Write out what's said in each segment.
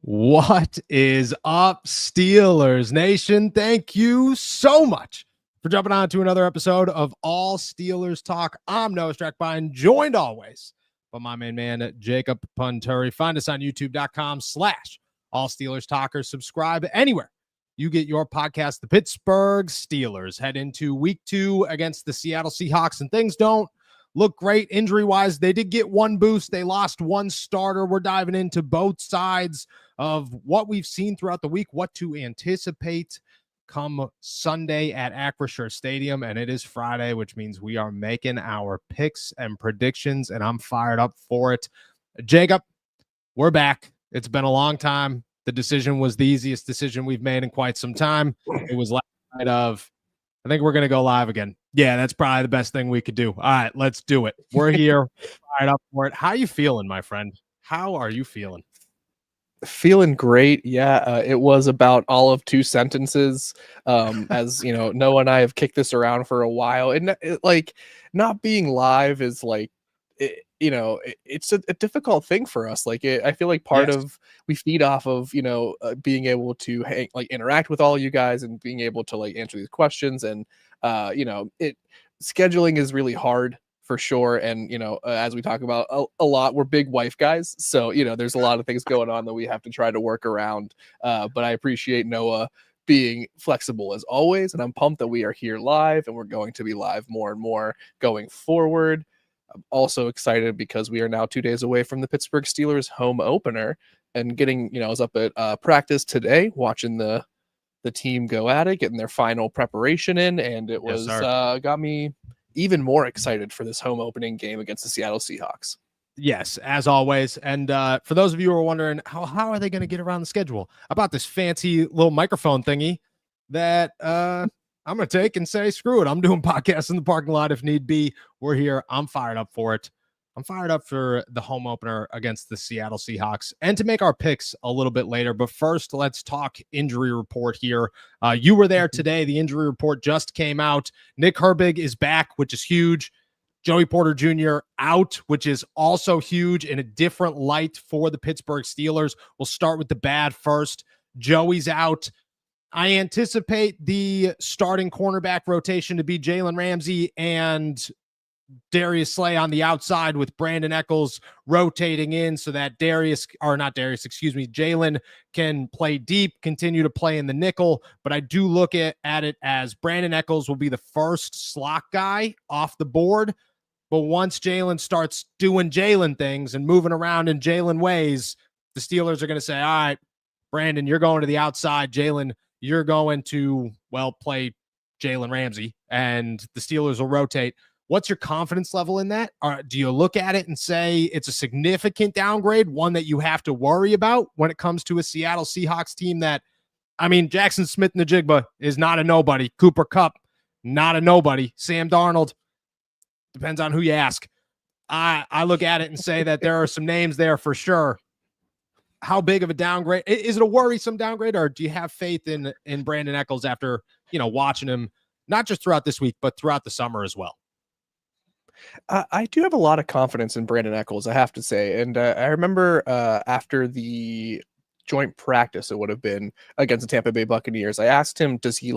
What is up, Steelers Nation? Thank you so much for jumping on to another episode of All Steelers Talk. I'm Noah Strackbine, joined always by my main man, Jacob Punturi. Find us on youtube.com/All Steelers Talkers. Subscribe anywhere you get your podcast. The Pittsburgh Steelers head into week 2 against the Seattle Seahawks, and things don't look great injury-wise. They did get one boost. They lost one starter. We're diving into both sides of what we've seen throughout the week, what to anticipate come Sunday at Acrisure Stadium. And it is Friday, which means we are making our picks and predictions, and I'm fired up for it. Jacob, we're back. It's been a long time. The decision was the easiest decision we've made in quite some time. It was last night of, I think we're going to go live again. Yeah, that's probably the best thing we could do. All right, let's do it. We're here, fired up for it. How are you feeling, my friend? How are you feeling? Feeling great. Yeah, it was about all of 2 sentences. As you know, Noah and I have kicked this around for a while, and like not being live is like, it's a difficult thing for us. Like, I feel like part of we feed off of being able to interact with all you guys and being able to like answer these questions, and scheduling is really hard for sure. And as we talk about a lot, we're big wife guys, so there's a lot of things going on that we have to try to work around, but I appreciate Noah being flexible as always, and I'm pumped that we are here live, and we're going to be live more and more going forward. I'm also excited because we are now 2 days away from the Pittsburgh Steelers home opener, and I was up at practice today watching the team go at it, getting their final preparation in, and it was got me even more excited for this home opening game against the Seattle Seahawks. Yes, as always. And for those of you who are wondering, how are they going to get around the schedule? I bought this fancy little microphone thingy that I'm going to take and say, screw it. I'm doing podcasts in the parking lot if need be. We're here. I'm fired up for it. I'm fired up for the home opener against the Seattle Seahawks and to make our picks a little bit later. But first, let's talk injury report here. You were there today. The injury report just came out. Nick Herbig is back, which is huge. Joey Porter Jr. out, which is also huge in a different light for the Pittsburgh Steelers. We'll start with the bad first. Joey's out. I anticipate the starting cornerback rotation to be Jalen Ramsey and Darius Slay on the outside, with Brandon Echols rotating in so that Jalen can play deep, continue to play in the nickel. But I do look at it as Brandon Echols will be the first slot guy off the board. But once Jalen starts doing Jalen things and moving around in Jalen ways, the Steelers are going to say, all right, Brandon, you're going to the outside. Jalen, you're going to, play Jalen Ramsey, and the Steelers will rotate. What's your confidence level in that? Do you look at it and say it's a significant downgrade, one that you have to worry about when it comes to a Seattle Seahawks team that, Jackson Smith-Njigba is not a nobody. Cooper Kupp, not a nobody. Sam Darnold, depends on who you ask. I look at it and say that there are some names there for sure. How big of a downgrade? Is it a worrisome downgrade, or do you have faith in Brandon Echols after, watching him not just throughout this week, but throughout the summer as well? I do have a lot of confidence in Brandon Echols, I have to say. And I remember after the joint practice, it would have been against the Tampa Bay Buccaneers, I asked him, does he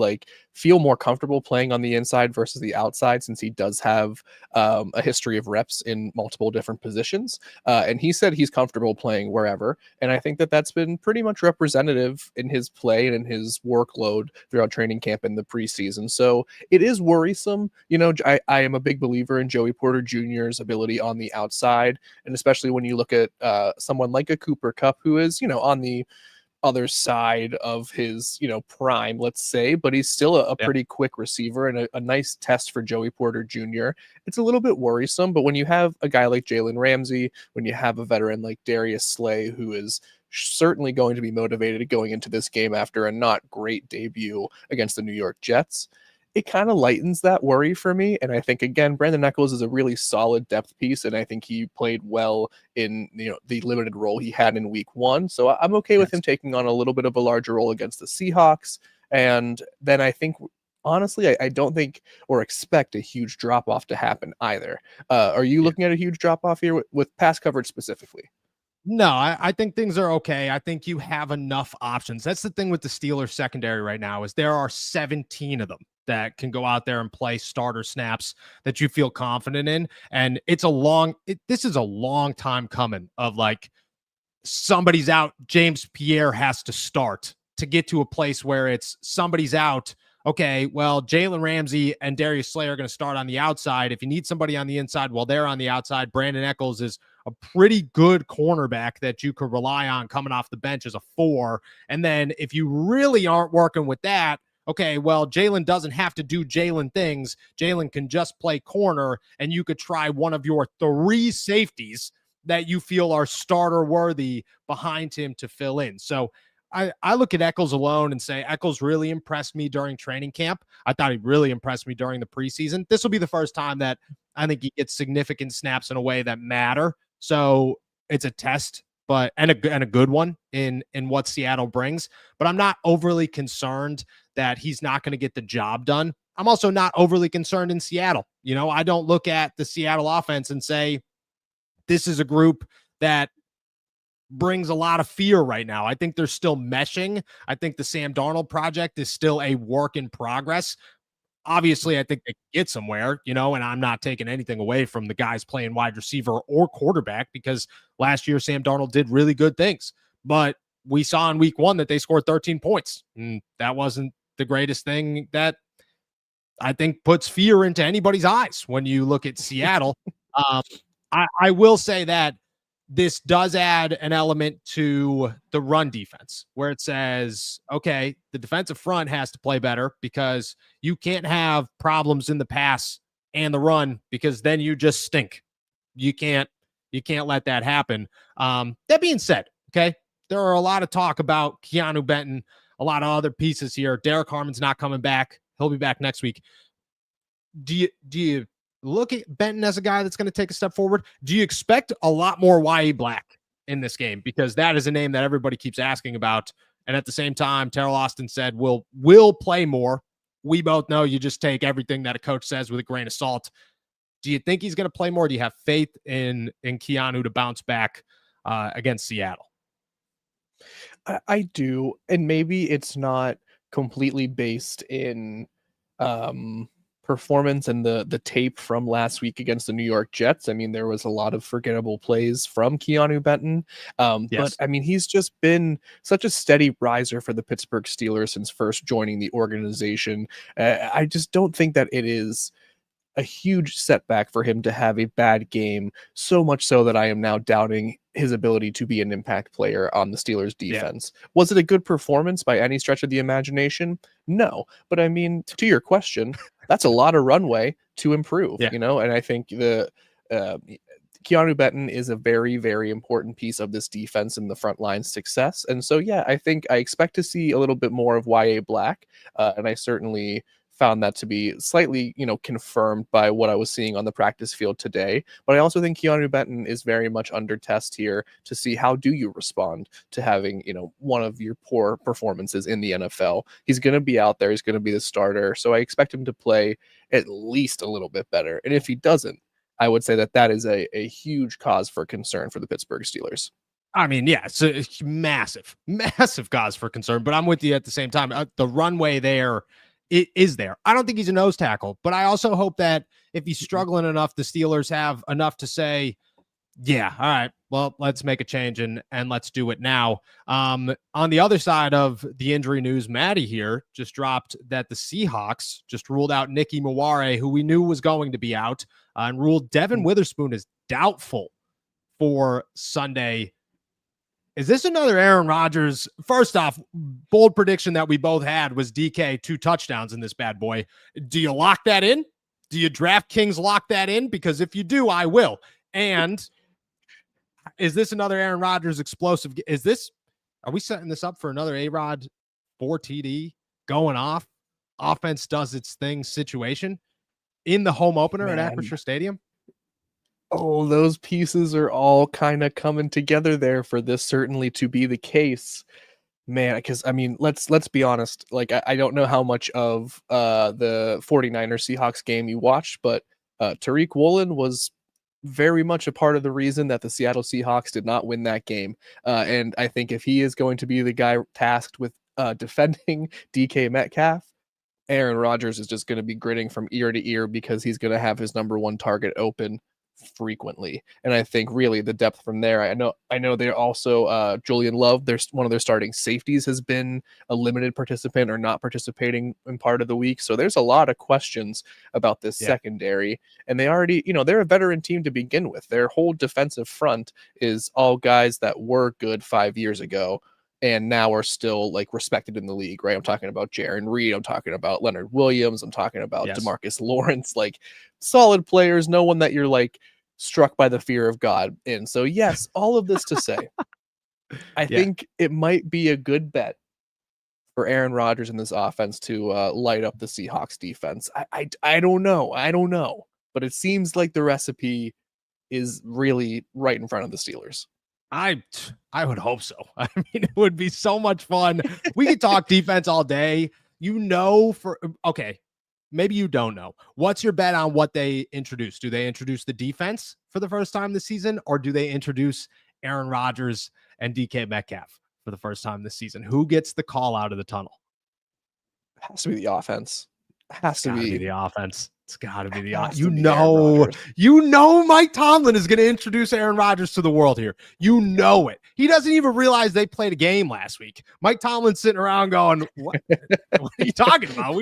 feel more comfortable playing on the inside versus the outside, since he does have a history of reps in multiple different positions, and he said he's comfortable playing wherever. And I think that that's been pretty much representative in his play and in his workload throughout training camp in the preseason. So it is worrisome. I am a big believer in Joey Porter Jr.'s ability on the outside, and especially when you look at someone like a Cooper Kupp, who is on the other side of his prime, let's say, but he's still a pretty quick receiver and a nice test for Joey Porter Jr. It's a little bit worrisome, but when you have a guy like Jalen Ramsey, when you have a veteran like Darius Slay, who is certainly going to be motivated going into this game after a not great debut against the New York Jets, it kind of lightens that worry for me. And I think, again, Brandon Echols is a really solid depth piece, and I think he played well in the limited role he had in week 1. So I'm okay with him taking on a little bit of a larger role against the Seahawks. And then I think, honestly, I don't think or expect a huge drop-off to happen either. Are you looking at a huge drop-off here with pass coverage specifically? No, I think things are okay. I think you have enough options. That's the thing with the Steelers secondary right now is there are 17 of them that can go out there and play starter snaps that you feel confident in. And it's this is a long time coming of like somebody's out, James Pierre has to start to get to a place where it's somebody's out. Okay, well, Jalen Ramsey and Darius Slay are going to start on the outside. If you need somebody on the inside while they're on the outside, Brandon Eccles is a pretty good cornerback that you could rely on coming off the bench as a 4. And then if you really aren't working with that, okay, well, Jalen doesn't have to do Jalen things. Jalen can just play corner, and you could try one of your 3 safeties that you feel are starter worthy behind him to fill in. So I look at Eccles alone and say Eccles really impressed me during training camp. I thought he really impressed me during the preseason. This will be the first time that I think he gets significant snaps in a way that matter. So it's a test, but and a good one in what Seattle brings. But I'm not overly concerned that he's not going to get the job done. I'm also not overly concerned in Seattle. You know, I don't look at the Seattle offense and say this is a group that brings a lot of fear right now. I think they're still meshing. I think the Sam Darnold project is still a work in progress. Obviously, I think they can get somewhere, you know, and I'm not taking anything away from the guys playing wide receiver or quarterback because last year Sam Darnold did really good things. But we saw in week 1 that they scored 13 points. And that wasn't the greatest thing that I think puts fear into anybody's eyes when you look at Seattle. Um, I will say that this does add an element to the run defense where it says, okay, the defensive front has to play better because you can't have problems in the pass and the run because then you just stink. You can't let that happen. That being said, okay, there are a lot of talk about Keanu Benton, a lot of other pieces here. Derek Harmon's not coming back. He'll be back next week. Do you look at Benton as a guy that's going to take a step forward? Do you expect a lot more Y.E. Black in this game? Because that is a name that everybody keeps asking about. And at the same time, Terrell Austin said, will play more. We both know you just take everything that a coach says with a grain of salt. Do you think he's going to play more? Do you have faith in Keanu to bounce back against Seattle? I do. And maybe it's not completely based in performance and the tape from last week against the New York Jets. I mean, there was a lot of forgettable plays from Keanu Benton. But Yes. I mean, he's just been such a steady riser for the Pittsburgh Steelers since first joining the organization. I just don't think that it is a huge setback for him to have a bad game, so much so that I am now doubting his ability to be an impact player on the Steelers defense. Yeah. Was it a good performance by any stretch of the imagination? No. But I mean, to your question, that's a lot of runway to improve, you know? And I think the Keanu Benton is a very, very important piece of this defense and the front line success. And so, yeah, I think I expect to see a little bit more of Y.A. Black. And I certainly found that to be slightly, confirmed by what I was seeing on the practice field today. But I also think Keanu Benton is very much under test here to see how do you respond to having, one of your poor performances in the NFL. He's going to be out there. He's going to be the starter. So I expect him to play at least a little bit better. And if he doesn't, I would say that is a huge cause for concern for the Pittsburgh Steelers. I mean, yeah, it's a massive, massive cause for concern. But I'm with you at the same time. The runway there it is there. I don't think he's a nose tackle, but I also hope that if he's struggling enough, the Steelers have enough to say, yeah, all right, well, let's make a change and let's do it now. On the other side of the injury news, Maddie here just dropped that the Seahawks just ruled out Nicky Maware, who we knew was going to be out, and ruled Devin Witherspoon is doubtful for Sunday. Is this another Aaron Rodgers? First off, bold prediction that we both had was DK 2 touchdowns in this bad boy. Do you lock that in? Do you DraftKings lock that in? Because if you do, I will. And is this another Aaron Rodgers explosive? Are we setting this up for another A-Rod 4 TD going off? Offense does its thing situation in the home opener at Acrisure Stadium? Oh, those pieces are all kind of coming together there for this certainly to be the case, man. Because I mean, let's be honest. Like, I don't know how much of the 49ers Seahawks game you watched, but Tariq Woolen was very much a part of the reason that the Seattle Seahawks did not win that game. And I think if he is going to be the guy tasked with defending DK Metcalf, Aaron Rodgers is just going to be grinning from ear to ear because he's going to have his number one target open frequently. And I think really the depth from there, I know they're also Julian Love, there's one of their starting safeties has been a limited participant or not participating in part of the week. So there's a lot of questions about this secondary. And they already, they're a veteran team to begin with. Their whole defensive front is all guys that were good 5 years ago and now are still like respected in the league, right? I'm talking about Jaron Reed. I'm talking about Leonard Williams. I'm talking about DeMarcus Lawrence, like solid players, no one that you're like struck by the fear of God in. So yes, all of this to say, I think it might be a good bet for Aaron Rodgers in this offense to light up the Seahawks defense. I don't know, but it seems like the recipe is really right in front of the Steelers. I would hope so. I mean, it would be so much fun. We could talk defense all day. Okay, maybe you don't know. What's your bet on what they introduce? Do they introduce the defense for the first time this season, or do they introduce Aaron Rodgers and DK Metcalf for the first time this season? Who gets the call out of the tunnel? It has to be the offense. It has to be the offense. It's got to be the offense. You know Mike Tomlin is going to introduce Aaron Rodgers to the world here. You know it. He doesn't even realize they played a game last week. Mike Tomlin's sitting around going, what are you talking about?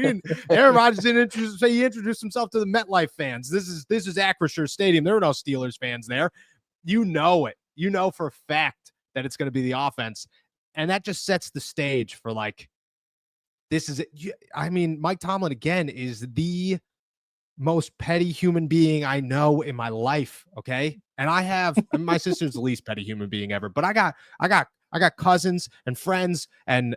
Aaron Rodgers didn't he introduced himself to the MetLife fans. This is Acrisure Stadium. There were no Steelers fans there. You know it. You know for a fact that it's going to be the offense. And that just sets the stage for like, this is it. I mean, Mike Tomlin again is the most petty human being I know in my life. Okay. And my sister's the least petty human being ever, but I got cousins and friends and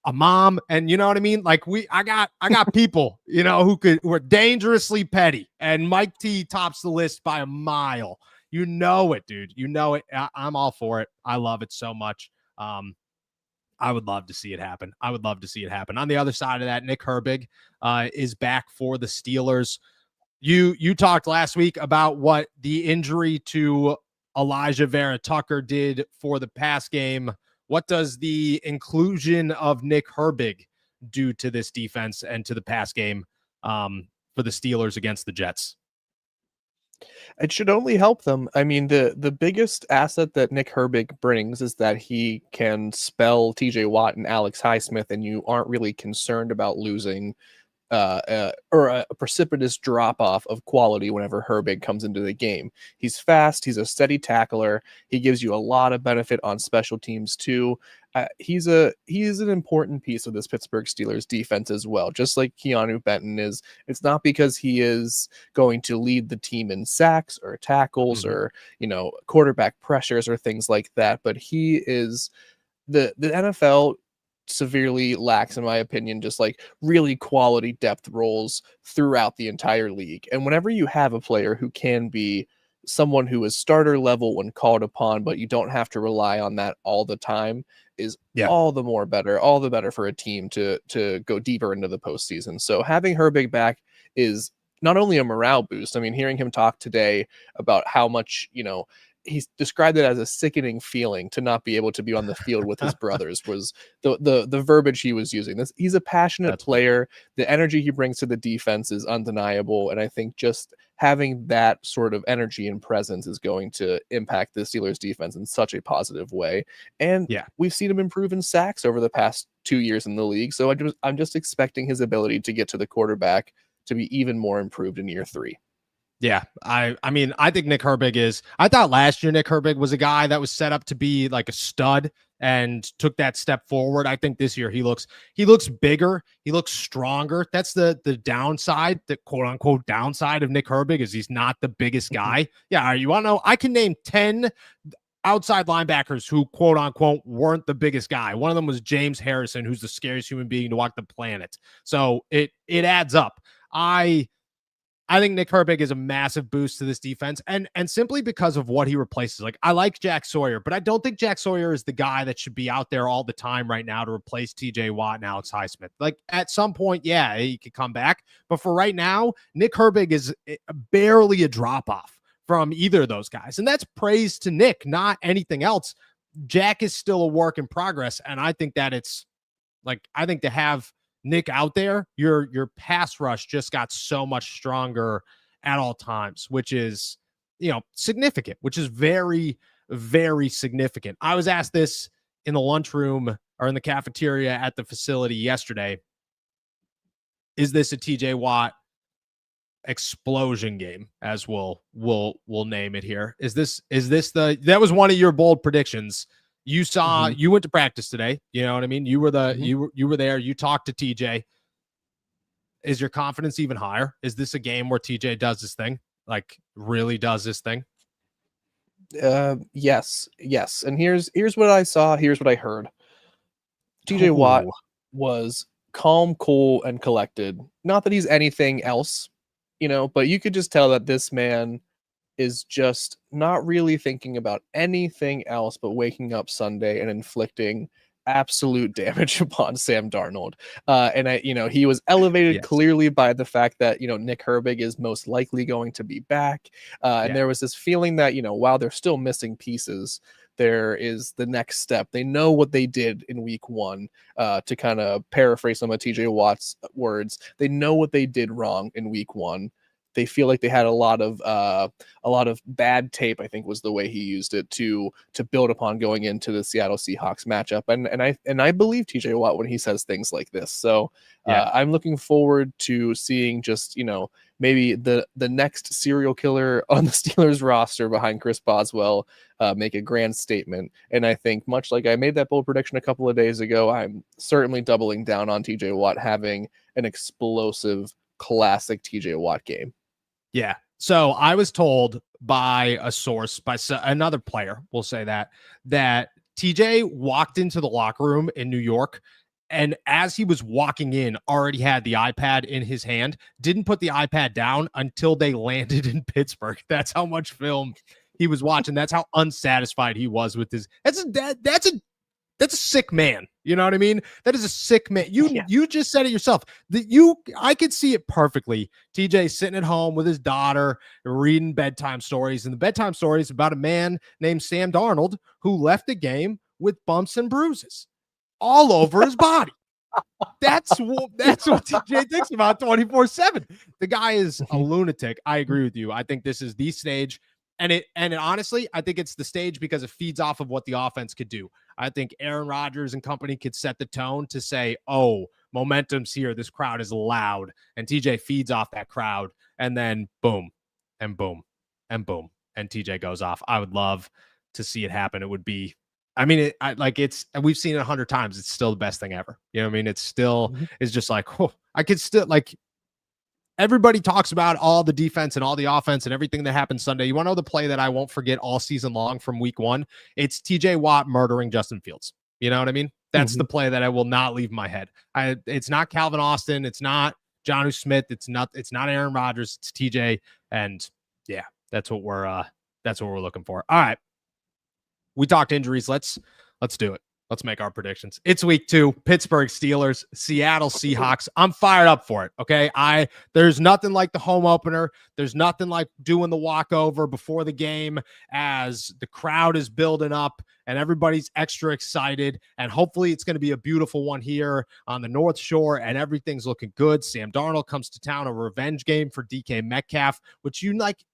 a mom. And you know what I mean? Like I got people, who are dangerously petty, and Mike T tops the list by a mile. You know it, dude. You know it. I'm all for it. I love it so much. I would love to see it happen. On the other side of that, Nick Herbig is back for the Steelers. You talked last week about what the injury to Elijah Vera Tucker did for the pass game. What does the inclusion of Nick Herbig do to this defense and to the pass game for the Steelers against the Jets? It should only help them. I mean, the biggest asset that Nick Herbig brings is that he can spell TJ Watt and Alex Highsmith, and you aren't really concerned about losing or a precipitous drop off of quality whenever Herbig comes into the game. He's fast. He's a steady tackler. He gives you a lot of benefit on special teams too. He's an important piece of this Pittsburgh Steelers defense as well. Just like Keanu Benton is. It's not because he is going to lead the team in sacks or tackles or quarterback pressures or things like that, but he is the NFL severely lacks, in my opinion, just like really quality depth roles throughout the entire league. And whenever you have a player who can be someone who is starter level when called upon, but you don't have to rely on that all the time, is all the better for a team to go deeper into the postseason. So having Herbig back is not only a morale boost. I mean, hearing him talk today about how much, he's described it as a sickening feeling to not be able to be on the field with his brothers was the verbiage he was using. He's a passionate player. The energy he brings to the defense is undeniable. And I think just having that sort of energy and presence is going to impact the Steelers defense in such a positive way. And we've seen him improve in sacks over the past 2 years in the league. So I'm just expecting his ability to get to the quarterback to be even more improved in year 3. Yeah, I mean, I think Nick Herbig I thought last year Nick Herbig was a guy that was set up to be like a stud and took that step forward. I think this year he looks bigger, he looks stronger. That's the downside, the quote unquote downside of Nick Herbig is he's not the biggest guy. Yeah, you want to know? I can name 10 outside linebackers who quote unquote weren't the biggest guy. One of them was James Harrison, who's the scariest human being to walk the planet. So it adds up. I think Nick Herbig is a massive boost to this defense, and simply because of what he replaces. Like, I like Jack Sawyer, but I don't think Jack Sawyer is the guy that should be out there all the time right now to replace TJ Watt and Alex Highsmith. Like, at some point, he could come back, but for right now, Nick Herbig is barely a drop-off from either of those guys. And that's praise to Nick, not anything else. Jack is still a work in progress. And I think that it's like, I think to have Nick out there, your pass rush just got so much stronger at all times, which is, significant, which is very, very significant. I was asked this in the lunchroom or in the cafeteria at the facility yesterday. Is this a TJ Watt explosion game, as we'll name it here? Is this that was one of your bold predictions? You saw, you went to practice today. You know what I mean? You were you were there. You talked to TJ. Is your confidence even higher? Is this a game where TJ does this thing? Like, really does this thing? Yes. And here's what I saw. Here's what I heard. TJ Watt was calm, cool, and collected. Not that he's anything else, but you could just tell that this man is just not really thinking about anything else but waking up Sunday and inflicting absolute damage upon Sam Darnold. And he was elevated clearly by the fact that, Nick Herbig is most likely going to be back. And there was this feeling that, while they're still missing pieces, there is the next step. They know what they did in week 1, to kind of paraphrase some of TJ Watt's words. They know what they did wrong in week 1. They feel like they had a lot of bad tape, I think was the way he used it, to build upon going into the Seattle Seahawks matchup. And I believe TJ Watt when he says things like this. So I'm looking forward to seeing just, maybe the next serial killer on the Steelers roster behind Chris Boswell make a grand statement. And I think, much like I made that bold prediction a couple of days ago, I'm certainly doubling down on TJ Watt having an explosive, classic TJ Watt game. Yeah. So I was told by a source, by another player, we'll say that TJ walked into the locker room in New York, and as he was walking in, already had the iPad in his hand, didn't put the iPad down until they landed in Pittsburgh. That's how much film he was watching. That's how unsatisfied he was with his. That's a sick man. You know what I mean? That is a sick man. You just said it yourself. I could see it perfectly. TJ sitting at home with his daughter, reading bedtime stories. And the bedtime story is about a man named Sam Darnold who left the game with bumps and bruises all over his body. That's what TJ thinks about 24/7. The guy is a lunatic. I agree with you. I think this is the stage. And honestly, I think it's the stage because it feeds off of what the offense could do. I think Aaron Rodgers and company could set the tone to say, oh, momentum's here. This crowd is loud. And TJ feeds off that crowd. And then boom, and boom, and boom. And TJ goes off. I would love to see it happen. It would be, we've seen it 100 times. It's still the best thing ever. You know what I mean? It's still, it's just like, I could still, everybody talks about all the defense and all the offense and everything that happened Sunday. You want to know the play that I won't forget all season long from week 1? It's TJ Watt murdering Justin Fields. You know what I mean? That's the play that I will not leave my head. It's not Calvin Austin. It's not Jonnu Smith. It's not Aaron Rodgers. It's TJ. And yeah, that's what we're looking for. All right. We talked injuries. Let's do it. Let's make our predictions. It's week 2, Pittsburgh Steelers, Seattle Seahawks. I'm fired up for it. Okay. There's nothing like the home opener. There's nothing like doing the walkover before the game as the crowd is building up and everybody's extra excited. And hopefully it's going to be a beautiful one here on the North Shore and everything's looking good. Sam Darnold comes to town, a revenge game for DK Metcalf, which DK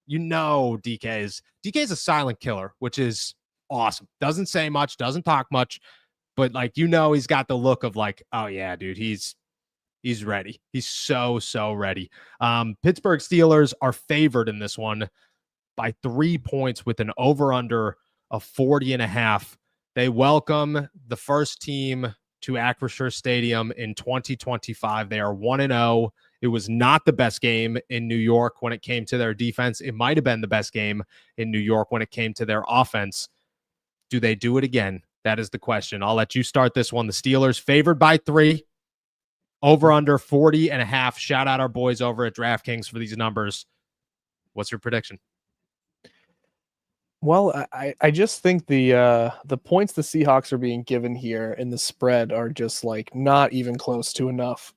is a silent killer, which is awesome. Doesn't say much, doesn't talk much, but he's got the look of oh yeah, dude, he's ready. He's so ready. Pittsburgh Steelers are favored in this one by 3 points with an over-under of 40.5. They welcome the first team to Acrisure Stadium in 2025. They are 1-0. It was not the best game in New York when it came to their defense. It might have been the best game in New York when it came to their offense. Do they do it again? That is the question. I'll let you start this one. The Steelers favored by 3, over under 40.5. Shout out our boys over at DraftKings for these numbers. What's your prediction? Well, I just think the points the Seahawks are being given here in the spread are just not even close to enough.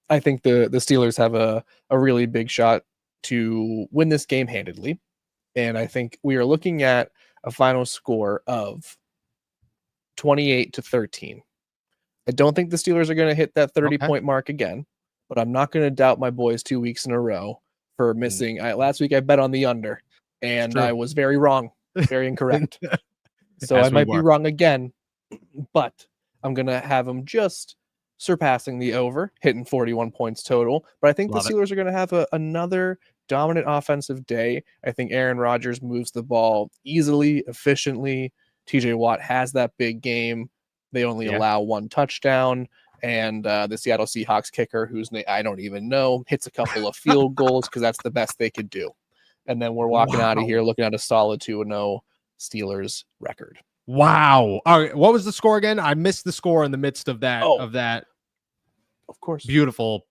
I think the Steelers have a really big shot to win this game handedly. And I think we are looking at a final score of 28-13. I don't think the Steelers are going to hit that 30-point mark again, but I'm not going to doubt my boys 2 weeks in a row for missing. Last week I bet on the under, and I was very wrong, very incorrect. So I might be wrong again, but I'm going to have them just surpassing the over, hitting 41 points total. But I think the Steelers are going to have another dominant offensive day. I think Aaron Rodgers moves the ball easily, efficiently. TJ Watt has that big game. They only allow 1 touchdown. And the Seattle Seahawks kicker, whose name I don't even know, hits a couple of field goals because that's the best they could do. And then we're walking out of here looking at a solid 2-0 Steelers record. Wow. All right. What was the score again? I missed the score in the midst of that. Of course. Beautiful,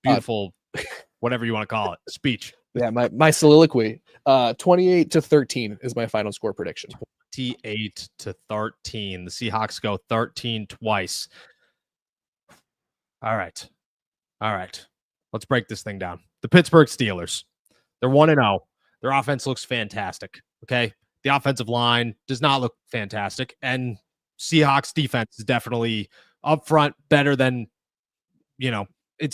whatever you want to call it, speech. Yeah, my soliloquy. 28-13 is my final score prediction. 28-13. The Seahawks go 13 twice. All right. Let's break this thing down. The Pittsburgh Steelers. They're 1-0. Their offense looks fantastic. Okay. The offensive line does not look fantastic. And Seahawks defense is definitely up front better than, they're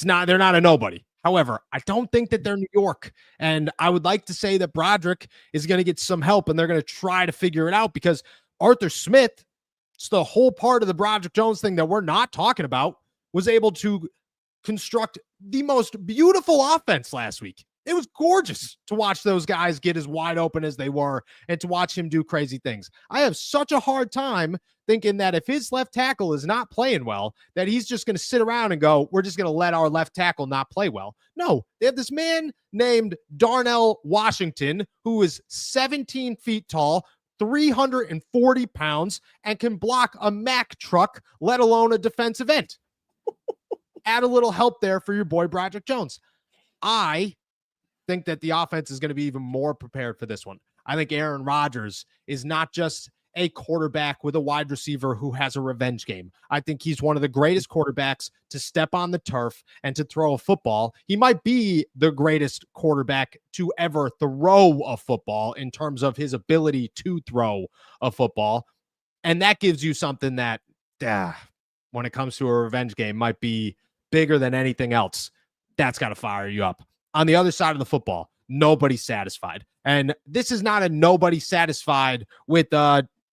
not a nobody. However, I don't think that they're New York. And I would like to say that Broderick is going to get some help and they're going to try to figure it out because Arthur Smith, it's the whole part of the Broderick Jones thing that we're not talking about, was able to construct the most beautiful offense last week. It was gorgeous to watch those guys get as wide open as they were and to watch him do crazy things. I have such a hard time thinking that if his left tackle is not playing well, that he's just going to sit around and go, we're just going to let our left tackle not play well. No, they have this man named Darnell Washington, who is 17 feet tall, 340 pounds, and can block a Mack truck, let alone a defensive end. Add a little help there for your boy Broderick Jones. I think that the offense is going to be even more prepared for this one. I think Aaron Rodgers is not just a quarterback with a wide receiver who has a revenge game. I think he's one of the greatest quarterbacks to step on the turf and to throw a football. He might be the greatest quarterback to ever throw a football in terms of his ability to throw a football. And that gives you something that, when it comes to a revenge game, might be bigger than anything else. That's got to fire you up. On the other side of the football, nobody's satisfied. And this is not a nobody satisfied with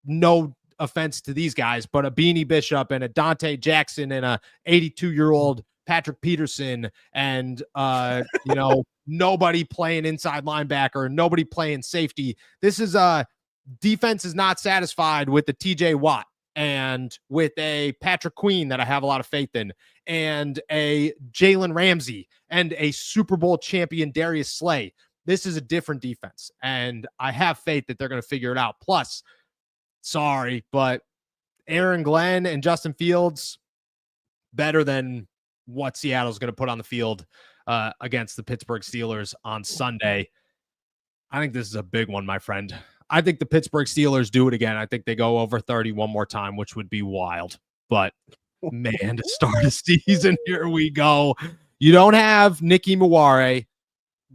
no offense to these guys, but a Beanie Bishop and a Dante Jackson and a 82-year-old Patrick Peterson and, nobody playing inside linebacker, nobody playing safety. This is defense is not satisfied with the TJ Watt and with a Patrick Queen that I have a lot of faith in, and a Jalen Ramsey and a Super Bowl champion Darius Slay. This is a different defense, and I have faith that they're going to figure it out. Plus, sorry, but Aaron Glenn and Justin Fields, better than what Seattle's going to put on the field against the Pittsburgh Steelers on Sunday. I think this is a big one, my friend. I think the Pittsburgh Steelers do it again. I think they go over 30 one more time, which would be wild. But, man, to start a season, here we go. You don't have Nicky Muware.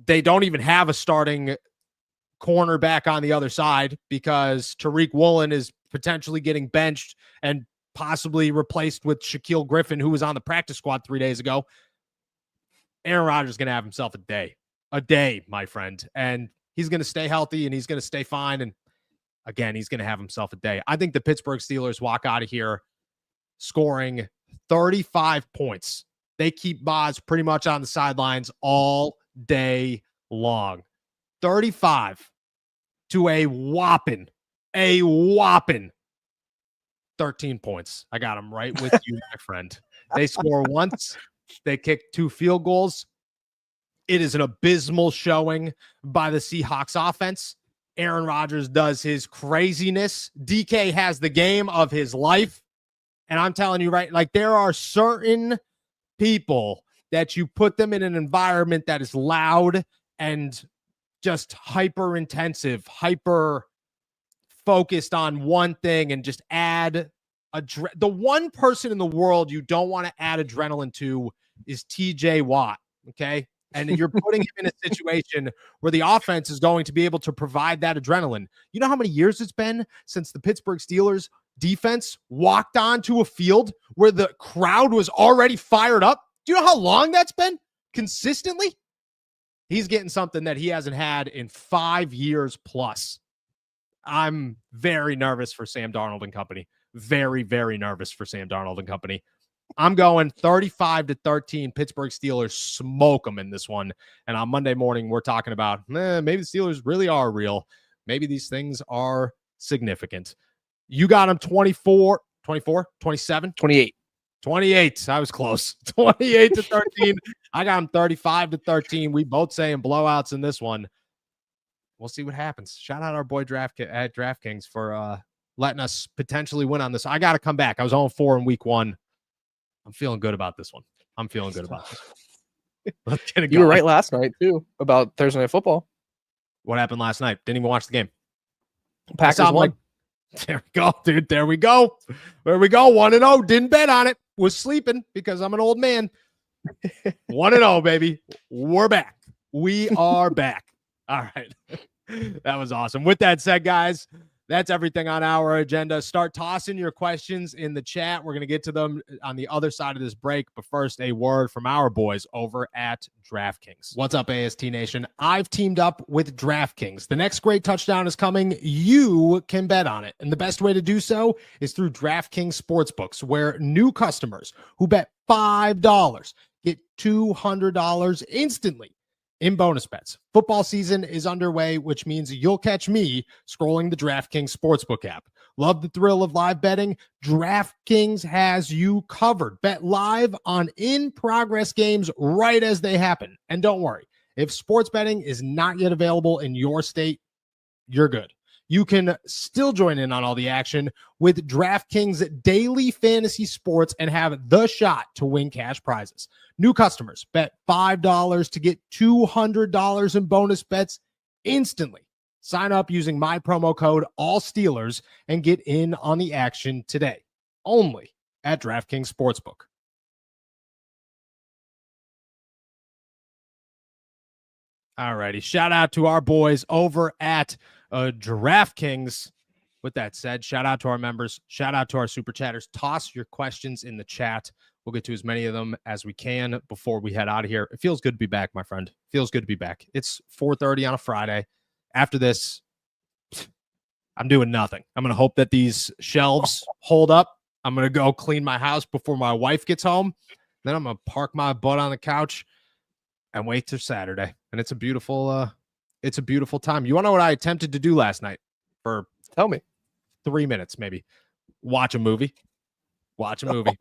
They don't even have a starting cornerback on the other side because Tariq Woolen is potentially getting benched and possibly replaced with Shaquille Griffin, who was on the practice squad 3 days ago. Aaron Rodgers is going to have himself a day, my friend. And he's going to stay healthy and he's going to stay fine. And again, he's going to have himself a day. I think the Pittsburgh Steelers walk out of here scoring 35 points. They keep Boz pretty much on the sidelines all day long. 35 to a whopping 13 points. I got them right with you, my friend. They score once. They kick 2 field goals. It is an abysmal showing by the Seahawks offense. Aaron Rodgers does his craziness. DK has the game of his life. And I'm telling you, right, like there are certain people that you put them in an environment that is loud and just hyper intensive, hyper focused on one thing, and just add the one person in the world you don't want to add adrenaline to is TJ Watt. Okay. And you're putting him in a situation where the offense is going to be able to provide that adrenaline. You know how many years it's been since the Pittsburgh Steelers defense walked onto a field where the crowd was already fired up? Do you know how long that's been consistently? He's getting something that he hasn't had in 5 years plus. I'm very nervous for Sam Darnold and company. Very, very nervous for Sam Darnold and company. I'm going 35-13. Pittsburgh Steelers smoke them in this one. And on Monday morning, we're talking about maybe the Steelers really are real. Maybe these things are significant. You got them 24, 27, 28. I was close. 28-13. I got them 35-13. We both saying blowouts in this one. We'll see what happens. Shout out our boy DraftKings for letting us potentially win on this. I got to come back. I was 0-4 in week 1. I'm feeling good about this one. Let's get it going. You were right last night, too, about Thursday Night Football. What happened last night? Didn't even watch the game. Packers won. There we go, dude. There we go. 1-0. Didn't bet on it. Was sleeping because I'm an old man. 1-0, baby. We're back. We are back. All right. That was awesome. With that said, guys, that's everything on our agenda. Start tossing your questions in the chat. We're going to get to them on the other side of this break. But first, a word from our boys over at DraftKings. What's up, AST Nation? I've teamed up with DraftKings. The next great touchdown is coming. You can bet on it. And the best way to do so is through DraftKings Sportsbooks, where new customers who bet $5 get $200 instantly in bonus bets. Football season is underway, which means you'll catch me scrolling the DraftKings Sportsbook app. Love the thrill of live betting? DraftKings has you covered. Bet live on in-progress games right as they happen. And don't worry, if sports betting is not yet available in your state, you're good. You can still join in on all the action with DraftKings daily fantasy sports and have the shot to win cash prizes. New customers bet $5 to get $200 in bonus bets instantly. Sign up using my promo code ALLSteelers and get in on the action today. Only at DraftKings Sportsbook. All righty. Shout out to our boys over at DraftKings. With that said, shout out to our members. Shout out to our super chatters. Toss your questions in the chat. We'll get to as many of them as we can before we head out of here. It feels good to be back, my friend. Feels good to be back. It's 4:30 on a Friday. After this, I'm doing nothing. I'm going to hope that these shelves hold up. I'm going to go clean my house before my wife gets home. Then I'm going to park my butt on the couch and wait till Saturday. And it's a beautiful time. You want to know what I attempted to do last night for Tell me. 3 minutes, maybe? Watch a movie.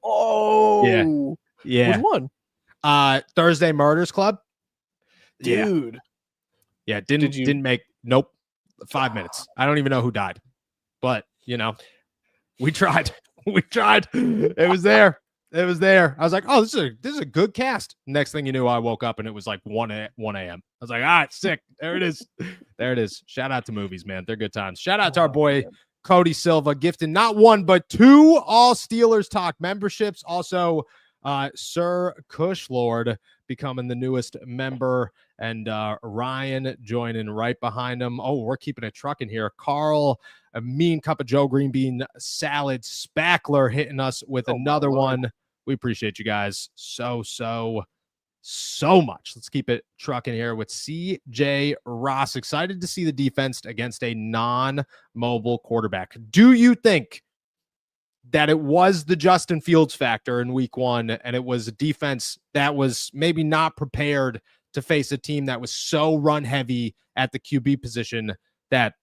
Oh, yeah. Which one? Thursday Murders Club. Dude. Yeah, didn't make 5 minutes. I don't even know who died. But, we tried. It was there. I was like, oh, this is a good cast. Next thing you knew, I woke up and it was like 1 a.m. I was like, all right, sick. There it is. Shout out to movies, man. They're good times. Shout out to our boy Cody Silva, gifting not 1 but 2 All Steelers Talk memberships. Also, Sir Cushlord becoming the newest member, and Ryan joining right behind him. Oh, we're keeping it trucking here. Carl, a mean cup of Joe Green Bean salad. Spackler hitting us with another one. We appreciate you guys so much. Let's keep it trucking here with CJ Ross. Excited to see the defense against a non-mobile quarterback. Do you think that it was the Justin Fields factor in week 1 and it was a defense that was maybe not prepared to face a team that was so run heavy at the QB position that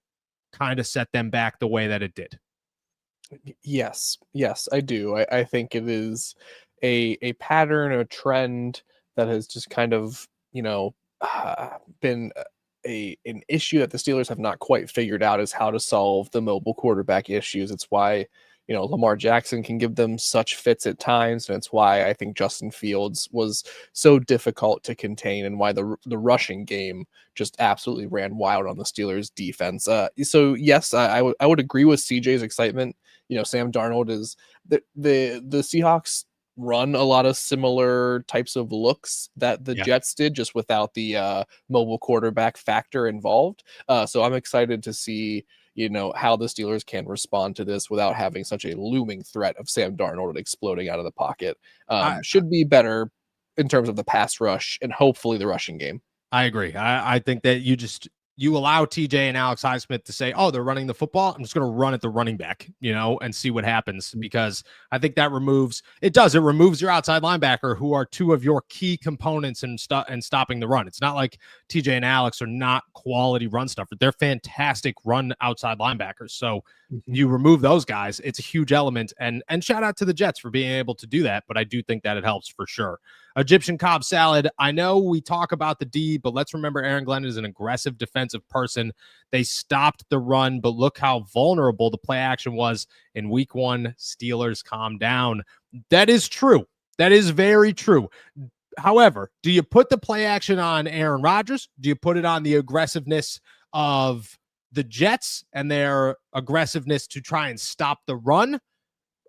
kind of set them back the way that it did? Yes, I do. I think it is a pattern, a trend that has just kind of, been an issue that the Steelers have not quite figured out, is how to solve the mobile quarterback issues. It's why, Lamar Jackson can give them such fits at times, and it's why I think Justin Fields was so difficult to contain, and why the rushing game just absolutely ran wild on the Steelers defense. So yes, I would agree with CJ's excitement. Sam Darnold is the Seahawks run a lot of similar types of looks that the Yeah. Jets did, just without the mobile quarterback factor involved. So I'm excited to see, how the Steelers can respond to this without having such a looming threat of Sam Darnold exploding out of the pocket. I, Should be better in terms of the pass rush and hopefully the rushing game. I agree. I think that you allow TJ and Alex Highsmith to say, oh, they're running the football. I'm just going to run at the running back, and see what happens, because I think that removes your outside linebacker, who are two of your key components in stopping the run. It's not like TJ and Alex are not quality run stuffers. They're fantastic run outside linebackers. So you remove those guys, it's a huge element, and shout out to the Jets for being able to do that. But I do think that it helps for sure. Egyptian Cobb salad. I know we talk about the D, but let's remember Aaron Glenn is an aggressive defensive person. They stopped the run, but look how vulnerable the play action was in week 1. Steelers calm down. That is true. That is very true. However, do you put the play action on Aaron Rodgers? Do you put it on the aggressiveness of the Jets and their aggressiveness to try and stop the run?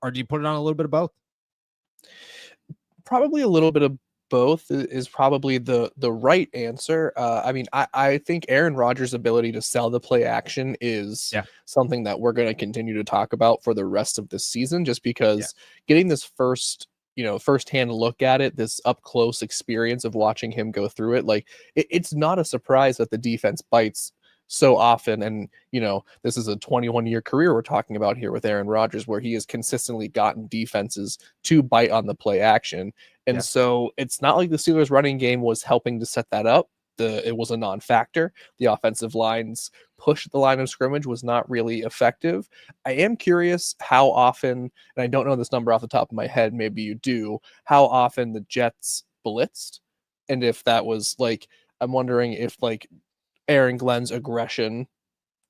Or do you put it on a little bit of both? Probably a little bit of both is probably the right answer. I think Aaron Rodgers' ability to sell the play action is something that we're going to continue to talk about for the rest of the season, just because getting this firsthand look at it, this up close experience of watching him go through it, like it's not a surprise that the defense bites so often. And, this is a 21-year career we're talking about here with Aaron Rodgers, where he has consistently gotten defenses to bite on the play action. And so it's not like the Steelers running game was helping to set that up. It was a non-factor. The offensive line's push at the line of scrimmage was not really effective. I am curious how often, and I don't know this number off the top of my head, maybe you do, how often the Jets blitzed. And if that was I'm wondering if Aaron Glenn's aggression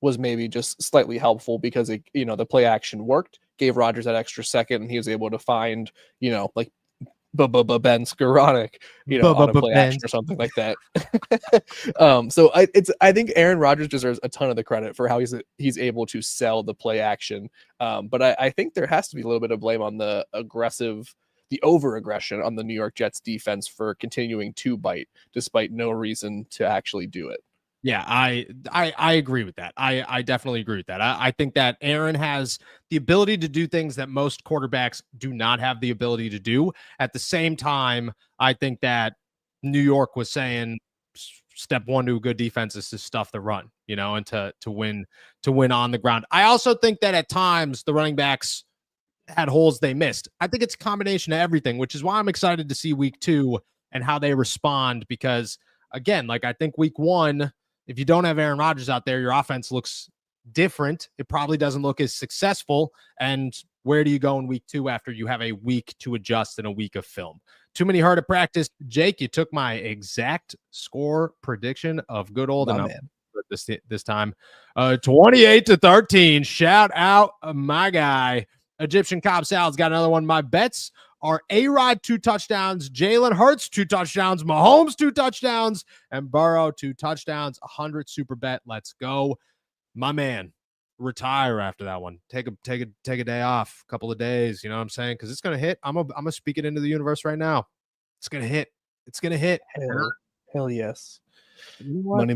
was maybe just slightly helpful, because the play action worked, gave Rodgers that extra second, and he was able to find, Ben Skoranek, on a play action or something like that. So I think Aaron Rodgers deserves a ton of the credit for how he's able to sell the play action. But I think there has to be a little bit of blame on the over-aggression on the New York Jets defense for continuing to bite despite no reason to actually do it. Yeah, I agree with that. I definitely agree with that. I think that Aaron has the ability to do things that most quarterbacks do not have the ability to do. At the same time, I think that New York was saying step one to a good defense is to stuff the run, and to win on the ground. I also think that at times the running backs had holes they missed. I think it's a combination of everything, which is why I'm excited to see week 2 and how they respond, because again, I think week 1, if you don't have Aaron Rodgers out there, your offense looks different. It probably doesn't look as successful. And where do you go in week 2 after you have a week to adjust and a week of film? Too many hard at practice. Jake, you took my exact score prediction of good old this time. 28-13. Shout out my guy. Egyptian Cobb Salad's got another one. My bets are A-Rod 2 touchdowns, Jalen Hurts 2 touchdowns, Mahomes 2 touchdowns, and Burrow 2 touchdowns. 100 super bet. Let's go. My man, retire after that one. Take a day off, a couple of days, you know what I'm saying? Because it's gonna hit. I'm gonna speak it into the universe right now. It's gonna hit. It's gonna hit. Hell yes. Money.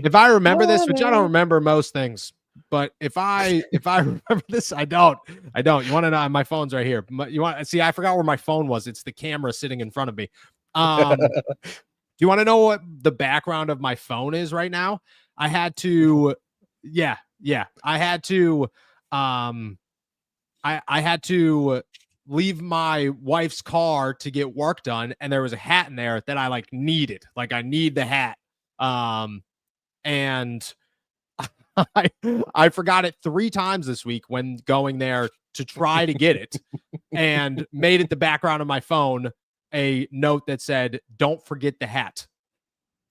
If I remember this, which I don't remember most things, but if I remember this, I don't. You want to know? My phone's right here. You want to see? I forgot where my phone was. It's the camera sitting in front of me. Do you want to know what the background of my phone is right now? I had to. Yeah. I had to. I had to leave my wife's car to get work done, and there was a hat in there that I needed. I need the hat. And I forgot it 3 times this week when going there to try to get it, and made it the background of my phone a note that said, "Don't forget the hat."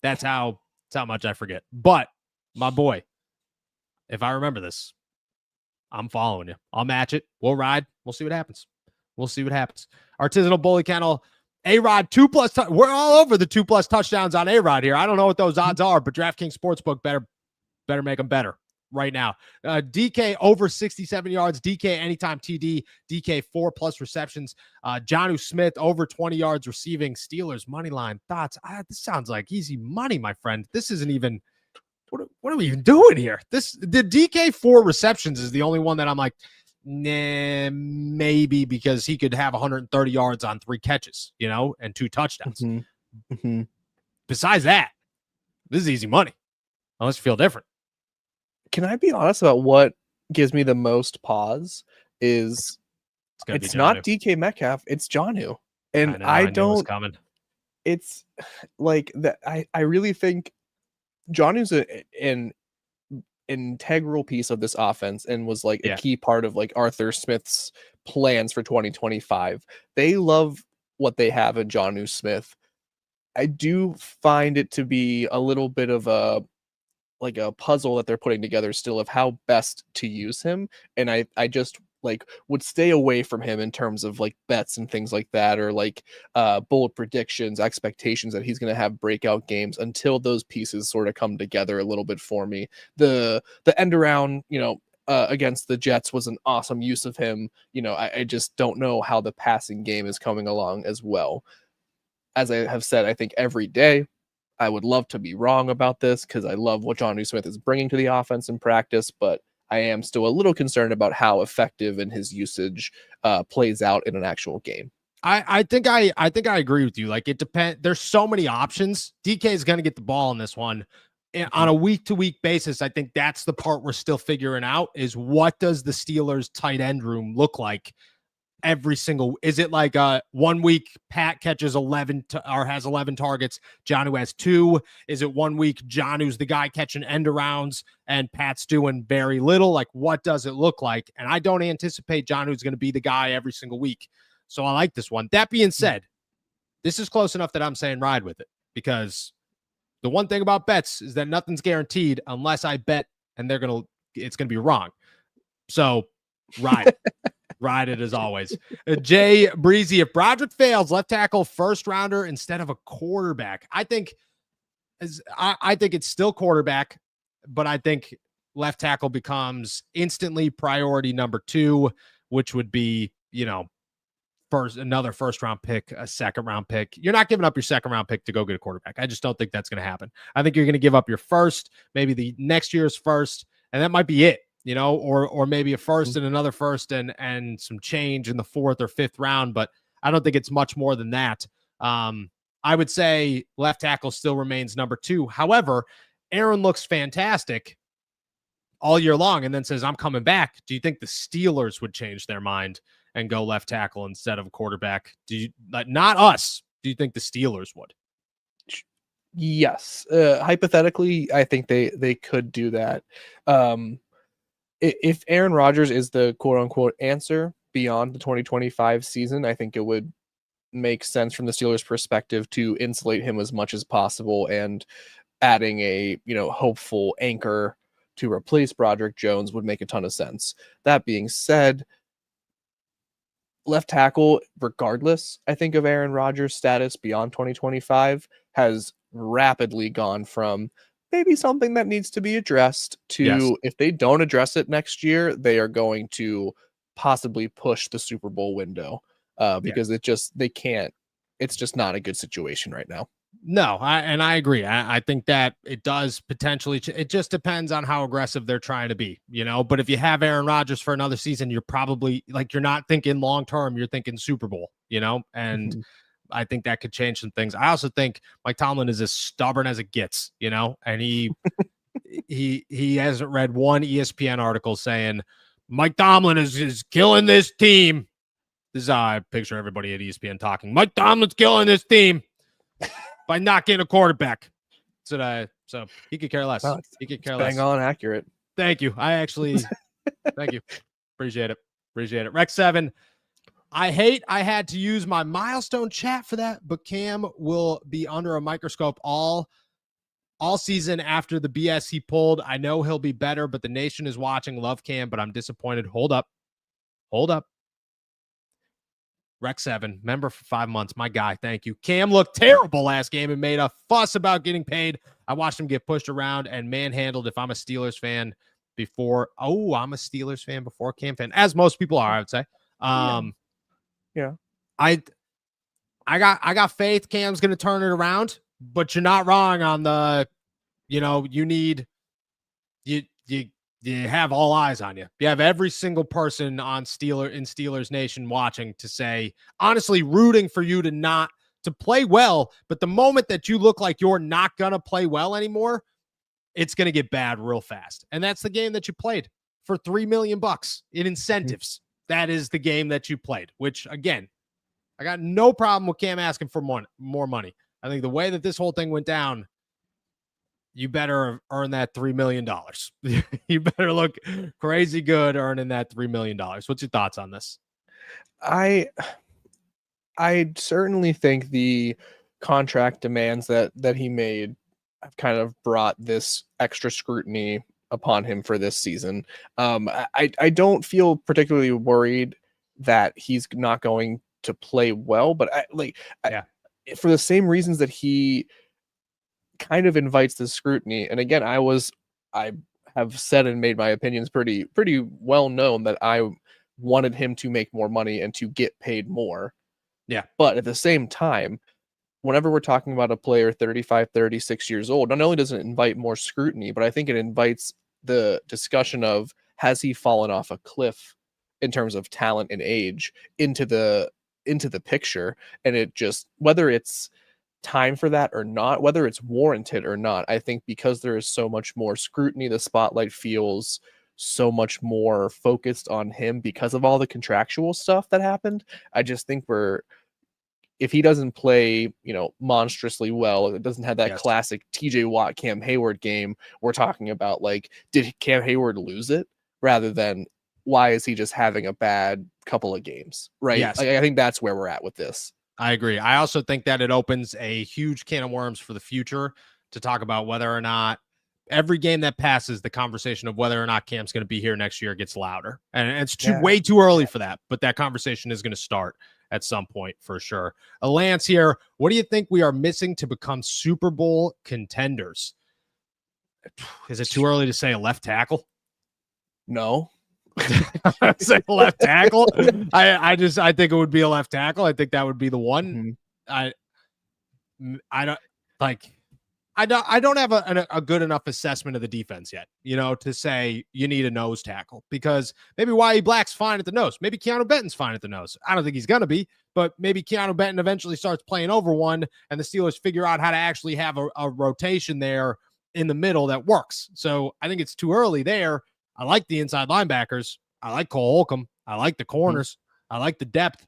That's how much I forget. But my boy, if I remember this, I'm following you. I'll match it. We'll ride. We'll see what happens. Artisanal Bully Kennel. A-Rod 2+. We're all over the 2+ touchdowns on A-Rod here. I don't know what those odds are, but DraftKings Sportsbook better make them better. right now. DK over 67 yards, DK anytime TD, DK 4+ receptions. Jonnu Smith over 20 yards receiving. Steelers money line thoughts. This sounds like easy money, my friend. This isn't even. What are we even doing here? The DK 4 receptions is the only one that I'm like, nah, maybe, because he could have 130 yards on 3 catches, and 2 touchdowns. Mm-hmm. Mm-hmm. Besides that, this is easy money. Unless you feel different. Can I be honest about what gives me the most pause? Is it's not DK Metcalf, it's Jonnu. And I don't. Knew it was coming. It's like that. I really think Jonnu's an integral piece of this offense and was like a key part of like Arthur Smith's plans for 2025. They love what they have in Jonnu Smith. I do find it to be a little bit of a puzzle that they're putting together still of how best to use him. And I just like would stay away from him in terms of like bets and things like that, or like bold predictions, expectations that he's going to have breakout games until those pieces sort of come together a little bit for me. The end around, against the Jets was an awesome use of him. I just don't know how the passing game is coming along as well. As I have said, I think every day, I would love to be wrong about this because I love what Jonnu Smith is bringing to the offense in practice, but I am still a little concerned about how effective and his usage plays out in an actual game. I think I agree with you. Like, it depends. There's so many options. DK is going to get the ball in this one on a week-to-week basis. I think that's the part we're still figuring out, is what does the Steelers tight end room look like every single. Is it like 1 week Pat catches 11 or has 11 targets, Jonnu has 2? Is it 1 week Jonnu's the guy catching end arounds and Pat's doing very little? Like, what does it look like? And I don't anticipate Jonnu's going to be the guy every single week. So I like this one. That being said, this is close enough that I'm saying ride with it, because the one thing about bets is that nothing's guaranteed unless I bet and it's going to be wrong. So ride it. Ride it as always. Jay Breezy, if Broderick fails, left tackle first rounder instead of a quarterback. I think it's still quarterback, but I think left tackle becomes instantly priority number 2, which would be, another first round pick, a second round pick. You're not giving up your second round pick to go get a quarterback. I just don't think that's going to happen. I think you're going to give up your first, maybe the next year's first, and that might be it. Or maybe a first and another first and some change in the 4th or 5th round, but I don't think it's much more than that. I would say left tackle still remains number 2. However, Aaron looks fantastic all year long and then says, I'm coming back. Do you think the Steelers would change their mind and go left tackle instead of a quarterback? Not us. Do you think the Steelers would? Yes. Hypothetically, I think they could do that. If Aaron Rodgers is the quote-unquote answer beyond the 2025 season, I think it would make sense from the Steelers' perspective to insulate him as much as possible, and adding a hopeful anchor to replace Broderick Jones would make a ton of sense. That being said, left tackle, regardless, I think, of Aaron Rodgers' status beyond 2025, has rapidly gone from maybe something that needs to be addressed to, if they don't address it next year, they are going to possibly push the Super Bowl window because they can't. It's just not a good situation right now. No, I agree. I think that it does potentially. It just depends on how aggressive they're trying to be, But if you have Aaron Rodgers for another season, you're probably you're not thinking long term. You're thinking Super Bowl, and. I think that could change some things. I also think Mike Tomlin is as stubborn as it gets, and he hasn't read one ESPN article saying Mike Tomlin is killing this team. This is how I picture everybody at ESPN talking. Mike Tomlin's killing this team by not getting a quarterback. So he could care less. He could care less. Bang on accurate. Thank you. Thank you. Appreciate it. Rex 7. I had to use my milestone chat for that, but Cam will be under a microscope all season after the BS he pulled. I know he'll be better, but the nation is watching. Love Cam, but I'm disappointed. Hold up. Rex 7, member for 5 months. My guy, thank you. Cam looked terrible last game and made a fuss about getting paid. I watched him get pushed around and manhandled. If I'm a Steelers fan, before. Oh, I'm a Steelers fan before Cam fan, as most people are, I would say. Yeah. I got faith Cam's going to turn it around, but you're not wrong on the, you need you have all eyes on you. You have every single person on Steelers Nation watching to say, honestly, rooting for you to play well. But the moment that you look like you're not going to play well anymore, it's going to get bad real fast. And that's the game that you played for $3 million in incentives. That is the game that you played, which again, I got no problem with Cam asking for more money. I think the way that this whole thing went down, you better earn that $3 million. You better look crazy good earning that $3 million. What's your thoughts on this? I certainly think the contract demands that he made have kind of brought this extra scrutiny upon him for this season. I don't feel particularly worried that he's not going to play well, but for the same reasons that he kind of invites the scrutiny. And again, I have said and made my opinions pretty well known that I wanted him to make more money and to get paid more. Yeah. But at the same time, whenever we're talking about a player 35, 36 years old, not only does it invite more scrutiny, but I think it invites the discussion of, has he fallen off a cliff in terms of talent and age into the picture? And it just, whether it's time for that or not, whether it's warranted or not, I think because there is so much more scrutiny, the spotlight feels so much more focused on him because of all the contractual stuff that happened. I just think if he doesn't play, monstrously well, it doesn't have that classic TJ Watt, Cam Hayward game, we're talking about, like, did Cam Hayward lose it rather than why is he just having a bad couple of games, right? Yes. I think that's where we're at with this. I agree. I also think that it opens a huge can of worms for the future to talk about whether or not every game that passes, the conversation of whether or not Cam's going to be here next year gets louder. And it's way too early for that, but that conversation is going to start at some point for sure. Lance here, what do you think we are missing to become Super Bowl contenders? Is it too early to say a left tackle? No. Say left tackle. I think it would be a left tackle. I think that would be the one. Mm-hmm. I don't have a good enough assessment of the defense yet, to say you need a nose tackle, because maybe Wiley Black's fine at the nose. Maybe Keanu Benton's fine at the nose. I don't think he's going to be, but maybe Keanu Benton eventually starts playing over one and the Steelers figure out how to actually have a rotation there in the middle that works. So I think it's too early there. I like the inside linebackers. I like Cole Holcomb. I like the corners. I like the depth.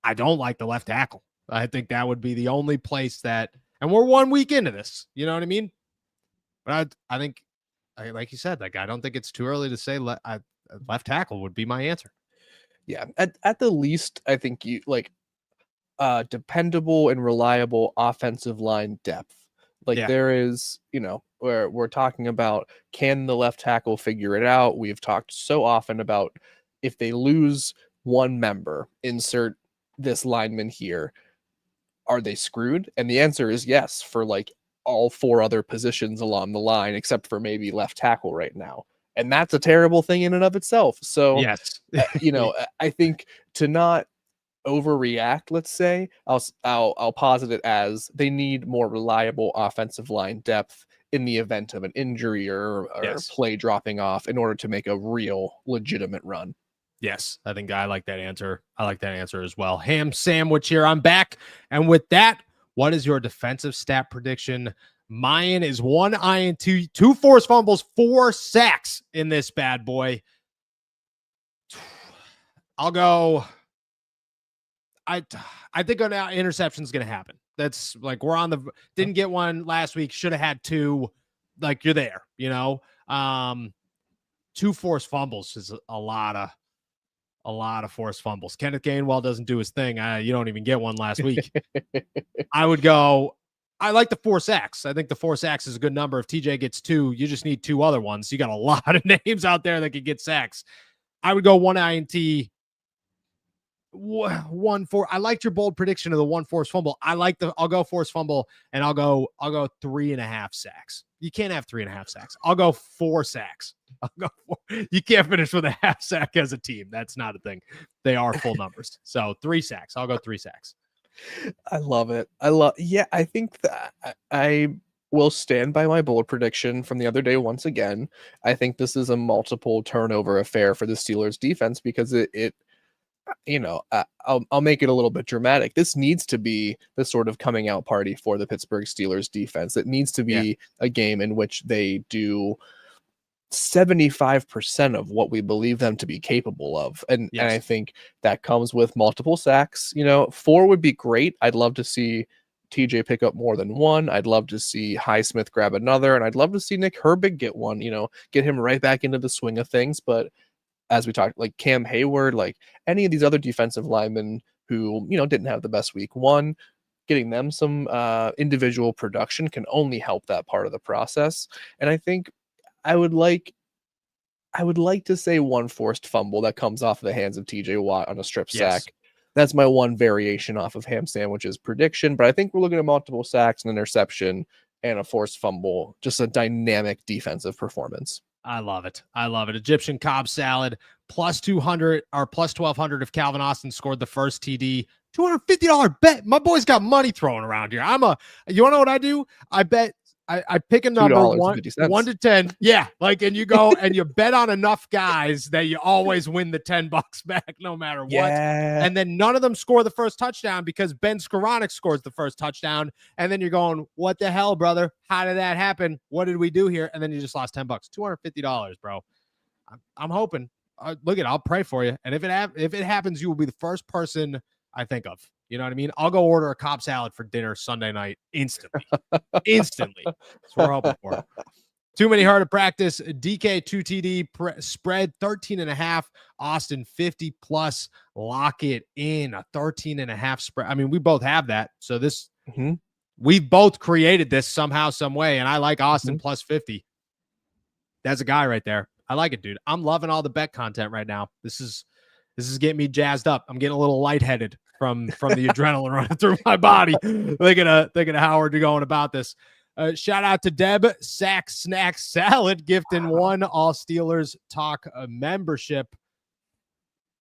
I don't like the left tackle. I think that would be the only place that, and we're 1 week into this, you know what I mean? But I think, like you said, I don't think it's too early to say left tackle would be my answer. Yeah. At the least, I think you dependable and reliable offensive line depth. There is, where we're talking about, can the left tackle figure it out? We've talked so often about, if they lose one member, insert this lineman here, are they screwed? And the answer is yes, for all four other positions along the line, except for maybe left tackle right now. And that's a terrible thing in and of itself. So, yes, I think to not overreact, let's say, I'll posit it as they need more reliable offensive line depth in the event of an injury or play dropping off in order to make a real legitimate run. Yes, I think I like that answer. I like that answer as well. Ham sandwich here. I'm back. And with that, what is your defensive stat prediction? Mine is 1 INT, 2 forced fumbles, 4 sacks in this bad boy. I'll go. I think an interception is going to happen. That's didn't get one last week. Should have had 2. You're there, 2 forced fumbles is a lot of forced fumbles. Kenneth Gainwell doesn't do his thing. You don't even get one last week. I would go. I like the 4 sacks. I think the 4 sacks is a good number. If TJ gets 2, you just need 2 other ones. You got a lot of names out there that could get sacks. I would go 1 INT. I liked your bold prediction of the 1 forced fumble. I'll go forced fumble, and I'll go 3.5 sacks. You can't have 3.5 sacks. I'll go 4 sacks. You can't finish with a half sack as a team. That's not a thing. They are full numbers. So 3 sacks. I'll go 3 sacks. I love it. I think that I will stand by my bold prediction from the other day once again. I think this is a multiple turnover affair for the Steelers defense because I'll make it a little bit dramatic. This needs to be the sort of coming out party for the Pittsburgh Steelers defense. It needs to be a game in which they do 75% of what we believe them to be capable of. And I think that comes with multiple sacks. 4 would be great. I'd love to see TJ pick up more than 1. I'd love to see Highsmith grab another, and I'd love to see Nick Herbig get 1, get him right back into the swing of things. But as we talked, like Cam Hayward, like any of these other defensive linemen who, didn't have the best week 1, getting them some individual production can only help that part of the process. And I think I would like to say 1 forced fumble that comes off the hands of TJ Watt on a strip sack. That's my one variation off of Ham Sandwich's prediction. But I think we're looking at multiple sacks, an interception, and a forced fumble. Just a dynamic defensive performance. I love it. Egyptian Cobb salad plus 200 or plus 1,200 if Calvin Austin scored the first TD. $250 bet. My boy's got money thrown around here. You want to know what I do? I bet. I pick a number 1 to 10. Yeah. And you go and you bet on enough guys that you always win the $10 back no matter what. Yeah. And then none of them score the first touchdown because Ben Skoranek scores the first touchdown. And then you're going, what the hell, brother? How did that happen? What did we do here? And then you just lost $10, $250, bro. I'm hoping. I'll pray for you. And if it happens, you will be the first person I think of. You know what I mean? I'll go order a Cobb salad for dinner Sunday night instantly. That's what we're hoping for. Too many hard to practice. DK 2 TD spread 13.5. Austin 50 plus. Lock it in a 13.5 spread. I mean, we both have that. So this we've both created this somehow, some way. And I like Austin plus 50. That's a guy right there. I like it, dude. I'm loving all the bet content right now. This is getting me jazzed up. I'm getting a little lightheaded from the adrenaline running through my body. Thinking of how we're going about this. Shout out to Deb Sack Snack Salad gifting 1 All Steelers Talk membership.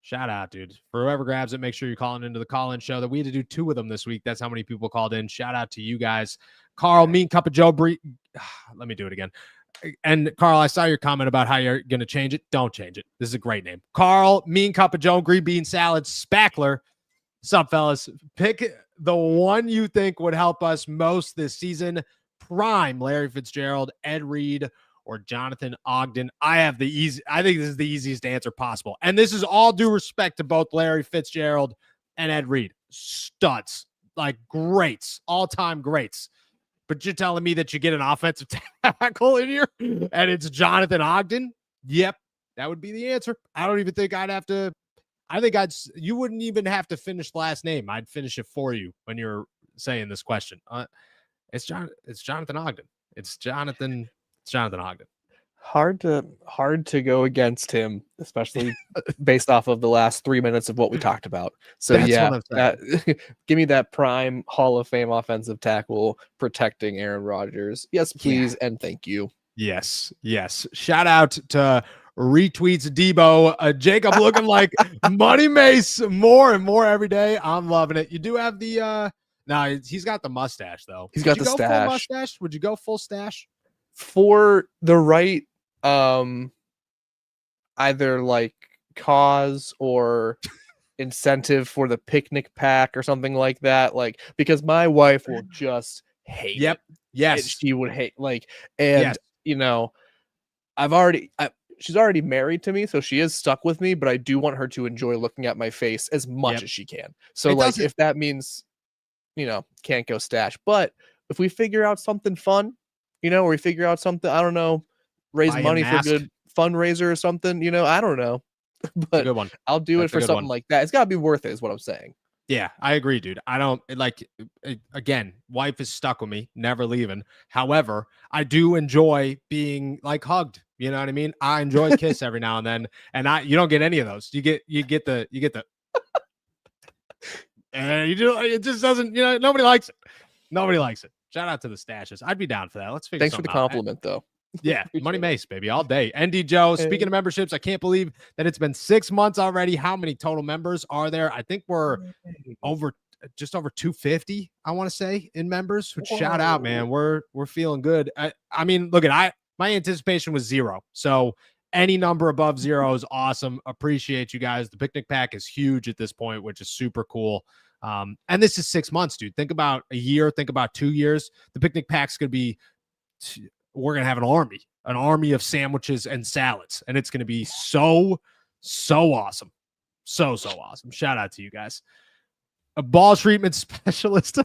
Shout out, dude. For whoever grabs it, make sure you're calling into the call-in show. That we had to do 2 of them this week. That's how many people called in. Shout out to you guys. Carl, Mean Cup of Joe let me do it again. And Carl, I saw your comment about how you're going to change it. Don't change it. This is a great name. Carl, Mean Cup of Joe, Green Bean Salad, Spackler. What's up, fellas? Pick the one you think would help us most this season. Prime Larry Fitzgerald, Ed Reed, or Jonathan Ogden. I think this is the easiest answer possible. And this is all due respect to both Larry Fitzgerald and Ed Reed. Studs. Like greats. All-time greats. But you're telling me that you get an offensive tackle in here and it's Jonathan Ogden? Yep. That would be the answer. I don't even think I'd have to. You wouldn't even have to finish the last name. I'd finish it for you when you're saying this question. It's Jonathan Ogden. It's Jonathan Ogden. Hard to go against him, especially based off of the last 3 minutes of what we talked about. So give me that prime Hall of Fame offensive tackle protecting Aaron Rodgers. Yes, please, and thank you. Yes. Shout out to Retweets Debo. Jacob looking like Money Mace more and more every day. I'm loving it. You do have the he's got the mustache though. He's got the stash. Full mustache? Would you go full stash? For the right either like cause or incentive for the picnic pack or something like that, like because my wife will just hate it. Yes, she would hate she's already married to me, so she is stuck with me, but I do want her to enjoy looking at my face as much as she can. So if that means can't go stash, but if we figure out something fun, or we figure out something, I don't know, raise money for a good fundraiser or something, I don't know. But good one. I'll do it for something like that. It's got to be worth it, is what I'm saying. Yeah, I agree, dude. I don't again, wife is stuck with me, never leaving. However, I do enjoy being hugged. You know what I mean? I enjoy a kiss every now and then, and you don't get any of those. You get the And it just doesn't, nobody likes it. Nobody likes it. Shout out to the stashes. I'd be down for that. Let's figure Thanks for the something out. compliment, though. Yeah, Money Mace, baby, all day. ND Joe, speaking of memberships, I can't believe that it's been 6 months already. How many total members are there? I think we're just over 250, I want to say, in members. Which shout out, man. We're feeling good. I mean, look at my anticipation was 0. So any number above 0 is awesome. Appreciate you guys. The picnic pack is huge at this point, which is super cool. And this is 6 months, dude. Think about a year, think about 2 years. The picnic pack's gonna be we're going to have an army of sandwiches and salads. And it's going to be so awesome. So awesome. Shout out to you guys. A ball treatment specialist.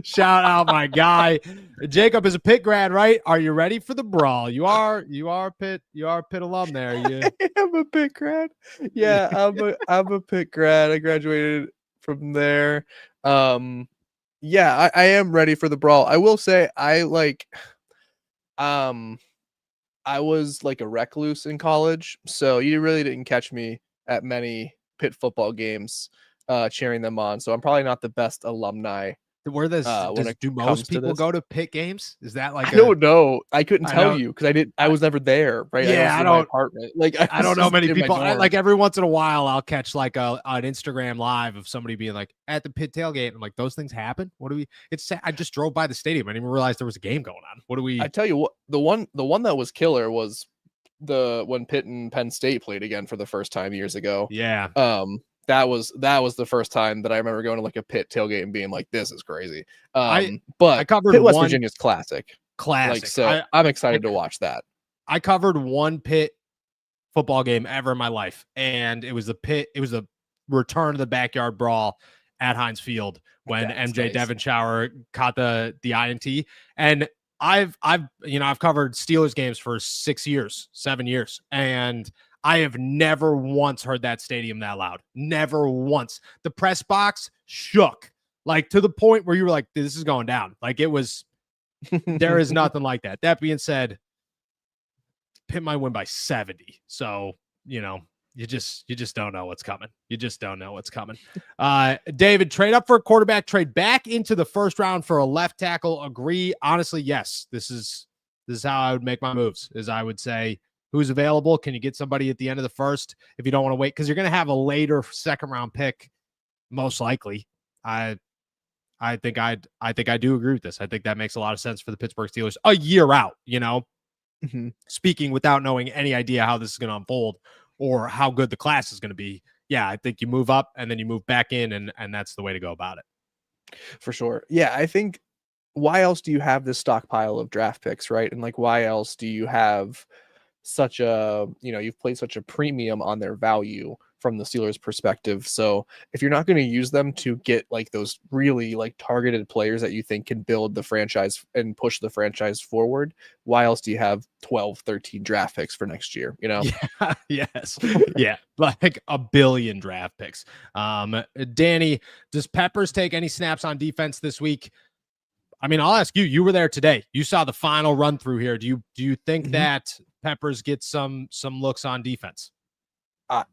Shout out my guy. Jacob is a Pitt grad, right? Are you ready for the brawl? You are Pitt alum there. I'm a Pitt grad. Yeah, I'm a Pitt grad. I graduated from there. Yeah, I am ready for the brawl. I will say I was like a recluse in college, so you really didn't catch me at many Pitt football games cheering them on. So I'm probably not the best alumni. Do most people go to Pitt games? Is that like I don't know. I couldn't tell you because I was never there, right? Yeah, I don't. My apartment. Like I don't know many people. Like every once in a while, I'll catch like an Instagram live of somebody being like at the Pitt tailgate. I'm like, those things happen. What do we? I just drove by the stadium. I didn't even realize there was a game going on. What do we? I tell you what, the one that was killer was when Pitt and Penn State played again for the first time years ago. Yeah. That was the first time that I remember going to like a Pitt tailgate and being like, this is crazy. But I covered Pitt, West Virginia's classic. Like, so I'm excited to watch that. I covered one Pitt football game ever in my life. And it was the return to the backyard brawl at Heinz Field when MJ Devonshire caught the INT. And I've covered Steelers games for 7 years. And I have never once heard that stadium that loud. Never once. The press box shook, like to the point where you were like, this is going down. Like it was, there is nothing like that. That being said, Pitt might win by 70. So, you just don't know what's coming. You just don't know what's coming. David, trade up for a quarterback, trade back into the first round for a left tackle. Agree. Honestly, yes. This is how I would make my moves, is I would say, who's available? Can you get somebody at the end of the first if you don't want to wait? Because you're going to have a later second round pick, most likely. I think I do agree with this. I think that makes a lot of sense for the Pittsburgh Steelers a year out, speaking without knowing any idea how this is going to unfold or how good the class is going to be. Yeah, I think you move up and then you move back in, and that's the way to go about it. For sure. Yeah, I think why else do you have this stockpile of draft picks, right? And like, why else do you have such a, you've placed such a premium on their value from the Steelers perspective. So if you're not going to use them to get like those really like targeted players that you think can build the franchise and push the franchise forward, why else do you have 12, 13 draft picks for next year? Yeah, yes. Yeah. Like a billion draft picks. Danny, does Peppers take any snaps on defense this week? I mean, I'll ask you, you were there today. You saw the final run through here. Do you think that Peppers gets some looks on defense?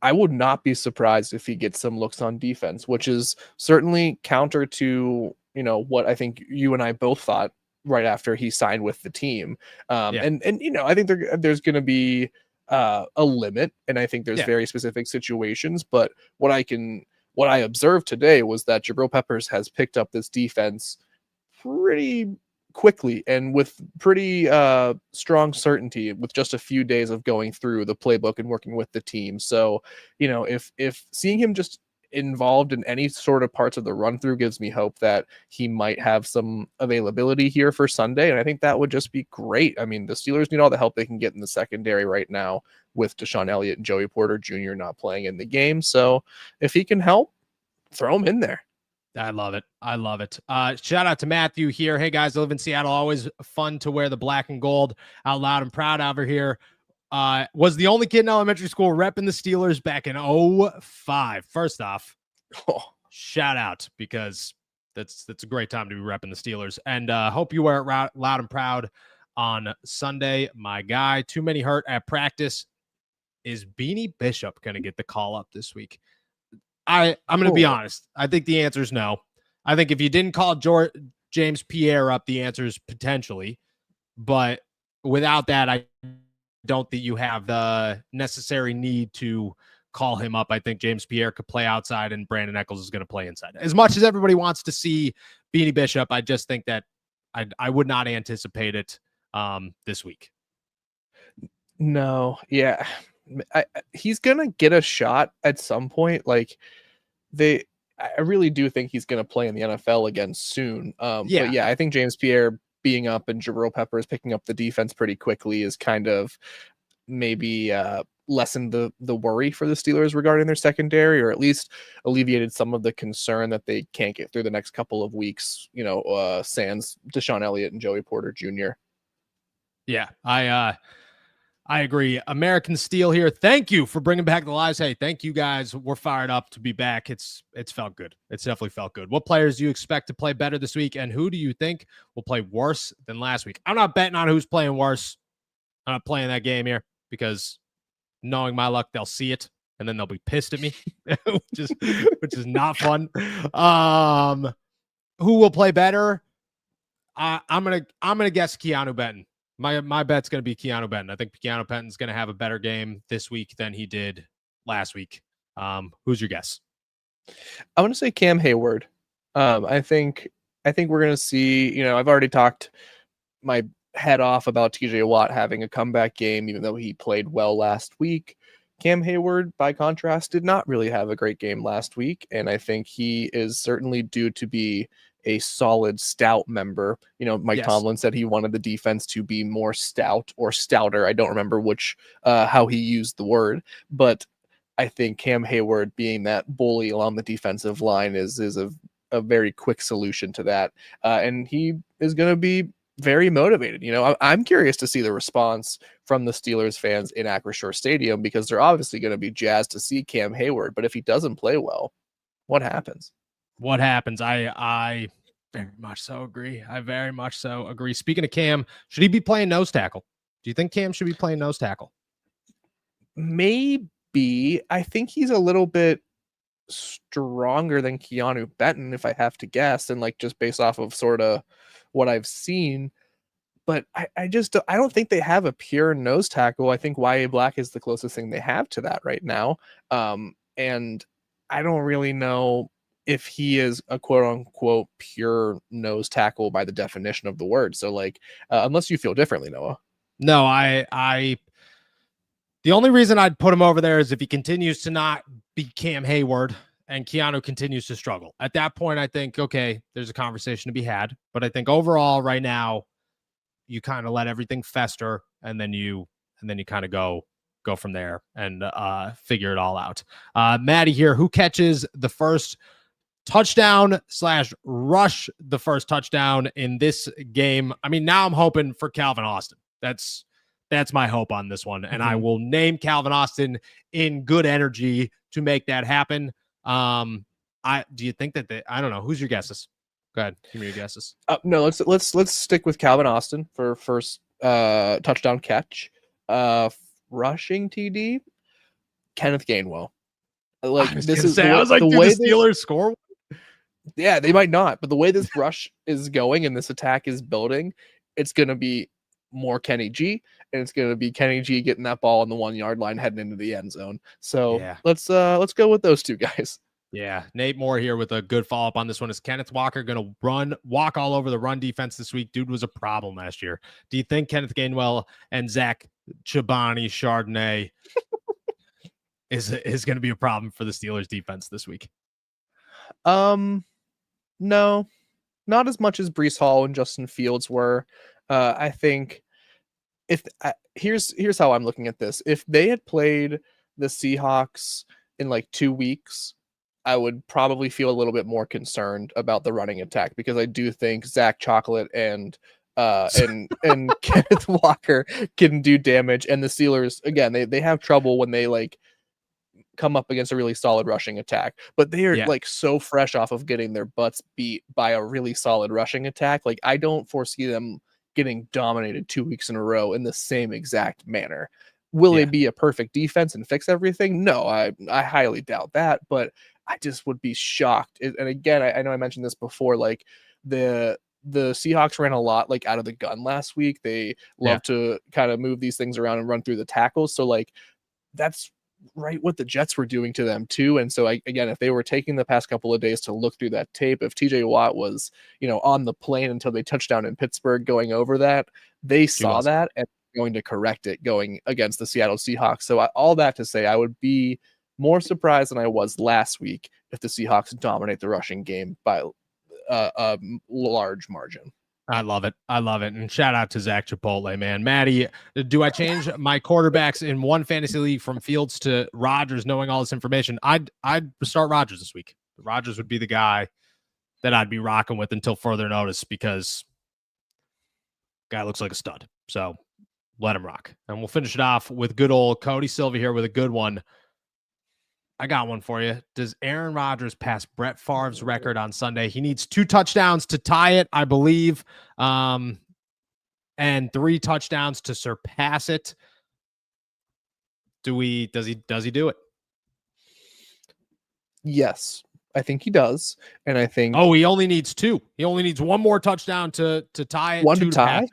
I would not be surprised if he gets some looks on defense, which is certainly counter to, what I think you and I both thought right after he signed with the team. And I think there's going to be a limit, and I think there's very specific situations, but what I observed today was that Jabril Peppers has picked up this defense pretty quickly and with pretty strong certainty with just a few days of going through the playbook and working with the team. So, if seeing him just involved in any sort of parts of the run through gives me hope that he might have some availability here for Sunday. And I think that would just be great. I mean, the Steelers need all the help they can get in the secondary right now with Deshaun Elliott and Joey Porter Jr. not playing in the game. So if he can help, throw him in there. I love it. Shout out to Matthew here. Hey guys, I live in Seattle. Always fun to wear the black and gold. Out loud and proud over here. Was the only kid in elementary school repping the Steelers back in 2005. First off, shout out, because that's a great time to be repping the Steelers. And hope you wear it loud and proud on Sunday. My guy, too many hurt at practice. Is Beanie Bishop going to get the call up this week? I'm going to be Cool. honest. I think the answer is no. I think if you didn't call James Pierre up, the answer is potentially. But without that, I don't think you have the necessary need to call him up. I think James Pierre could play outside and Brandon Eccles is going to play inside. As much as everybody wants to see Beanie Bishop, I just think that I would not anticipate it this week. No, yeah, he's gonna get a shot at some point. Like I really do think he's gonna play in the NFL again soon. But yeah, I think James Pierre being up and Jabril Peppers picking up the defense pretty quickly is kind of maybe lessened the worry for the Steelers regarding their secondary, or at least alleviated some of the concern that they can't get through the next couple of weeks. Sans Deshaun Elliott and Joey Porter Jr. Yeah, I agree. American Steel here. Thank you for bringing back the lives. Hey, thank you guys. We're fired up to be back. It's felt good. It's definitely felt good. What players do you expect to play better this week, and who do you think will play worse than last week? I'm not betting on who's playing worse. I'm not playing that game here because knowing my luck, they'll see it and then they'll be pissed at me, which is not fun. Who will play better? I'm gonna guess Keanu Benton. My bet's going to be Keanu Benton. I think Keanu Benton's going to have a better game this week than he did last week. Who's your guess? I'm going to say Cam Hayward. I think we're going to see, I've already talked my head off about TJ Watt having a comeback game, even though he played well last week. Cam Hayward, by contrast, did not really have a great game last week. And I think he is certainly due to be a solid stout member. Mike Tomlin said he wanted the defense to be more stout or stouter. I don't remember which how he used the word, but I think Cam Hayward being that bully along the defensive line is a very quick solution to that. And he is going to be very motivated. I'm curious to see the response from the Steelers fans in Acrisure Stadium, because they're obviously going to be jazzed to see Cam Hayward. But if he doesn't play well, what happens? I very much so agree. I very much so agree. Speaking of Cam, should he be playing nose tackle? Do you think Cam should be playing nose tackle? Maybe. I think he's a little bit stronger than Keanu Benton, if I have to guess, and just based off of sort of what I've seen. But I don't think they have a pure nose tackle. I think Y.A. Black is the closest thing they have to that right now. And I don't really know if he is a quote unquote pure nose tackle by the definition of the word. So unless you feel differently, Noah. No, the only reason I'd put him over there is if he continues to not be Cam Hayward and Keanu continues to struggle. At that point, I think, okay, there's a conversation to be had. But I think overall right now, you kind of let everything fester and then you kind of go from there and figure it all out. Maddie here, who catches the first touchdown / rush the first touchdown in this game? I mean, now I'm hoping for Calvin Austin. That's my hope on this one. And I will name Calvin Austin in good energy to make that happen. Do you think that I don't know. Who's your guesses? Go ahead. Give me your guesses. No, let's stick with Calvin Austin for first touchdown catch. Rushing TD, Kenneth Gainwell. I was like, the way the Steelers score. Yeah, they might not, but the way this rush is going and this attack is building, it's going to be more Kenny G, and it's going to be Kenny G getting that ball on the 1 yard line heading into the end zone. So let's go with those two guys. Yeah, Nate Moore here with a good follow-up on this one. Is Kenneth Walker going to walk all over the run defense this week? Dude was a problem last year. Do you think Kenneth Gainwell and Zach Charbonnet is going to be a problem for the Steelers defense this week? No, not as much as Breece Hall and Justin Fields were. I think here's how I'm looking at this. If they had played the Seahawks in 2 weeks, I would probably feel a little bit more concerned about the running attack, because I do think Zach Chocolate and Kenneth Walker can do damage. And the Steelers, again, they have trouble when they come up against a really solid rushing attack, but they are so fresh off of getting their butts beat by a really solid rushing attack. I don't foresee them getting dominated 2 weeks in a row in the same exact manner. Will they be a perfect defense and fix everything? No, I highly doubt that. But I just would be shocked. And again, I know I mentioned this before, like the Seahawks ran a lot like out of the gun last week. They love to kind of move these things around and run through the tackles. So like that's right what the Jets were doing to them too. And so again, if they were taking the past couple of days to look through that tape, if TJ Watt was, on the plane until they touched down in Pittsburgh going over that, they saw that and going to correct it going against the Seattle Seahawks. So all that to say, I would be more surprised than I was last week if the Seahawks dominate the rushing game by a large margin. I love it. And shout out to Zach Chipotle, man. Maddie, do I change my quarterbacks in one fantasy league from Fields to Rodgers, knowing all this information? I'd start Rodgers this week. Rodgers would be the guy that I'd be rocking with until further notice, because guy looks like a stud. So let him rock. And we'll finish it off with good old Cody Silva here with a good one. I got one for you. Does Aaron Rodgers pass Brett Favre's record on Sunday? He needs 2 touchdowns to tie it, I believe, and 3 touchdowns to surpass it. Does he do it? Yes, I think he does. And I think he only needs 2. He only needs 1 more touchdown to tie it. 1 to tie?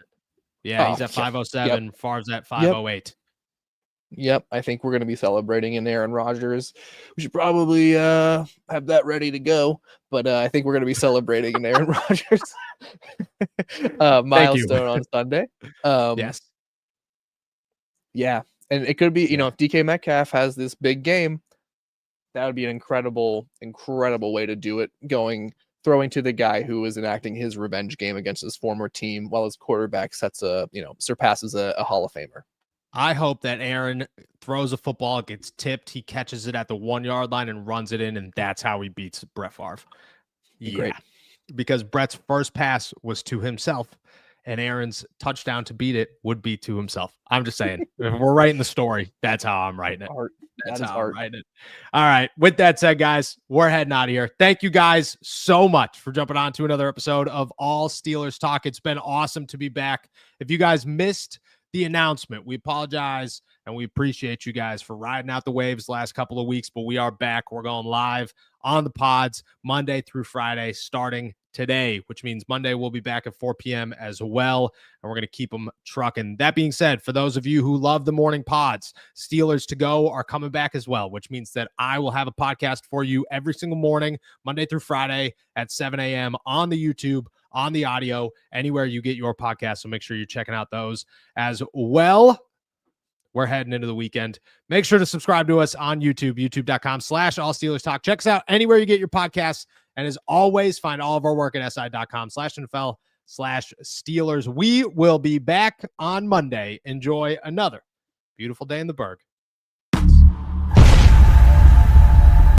Yeah, he's at 507. Yep. Favre's at 508. Yep, I think we're going to be celebrating in Aaron Rodgers. We should probably have that ready to go, but I think we're going to be celebrating in Aaron Rodgers milestone on Sunday. Yes. Yeah, and it could be, if DK Metcalf has this big game, that would be an incredible way to do it, throwing to the guy who is enacting his revenge game against his former team while his quarterback surpasses a Hall of Famer. I hope that Aaron throws a football, gets tipped, he catches it at the 1-yard line and runs it in, and that's how he beats Brett Favre. Yeah, great. Because Brett's first pass was to himself, and Aaron's touchdown to beat it would be to himself. I'm just saying, if we're writing the story, that's how I'm writing it. That's how I'm writing it. All right. With that said, guys, we're heading out of here. Thank you guys so much for jumping on to another episode of All Steelers Talk. It's been awesome to be back. If you guys missed the announcement, we apologize, and we appreciate you guys for riding out the waves the last couple of weeks, but we are back. We're going live on the pods Monday through Friday starting today, which means Monday we'll be back at 4 p.m. as well, and we're going to keep them trucking. That being said, for those of you who love the morning pods, Steelers to Go are coming back as well, which means that I will have a podcast for you every single morning, Monday through Friday at 7 a.m. on the YouTube, on the audio, anywhere you get your podcast. So make sure you're checking out those as well. We're heading into the weekend. Make sure to subscribe to us on YouTube, youtube.com/All Steelers Talk. Check us out anywhere you get your podcasts. And as always, find all of our work at si.com/NFL/Steelers. We will be back on Monday. Enjoy another beautiful day in the Berg.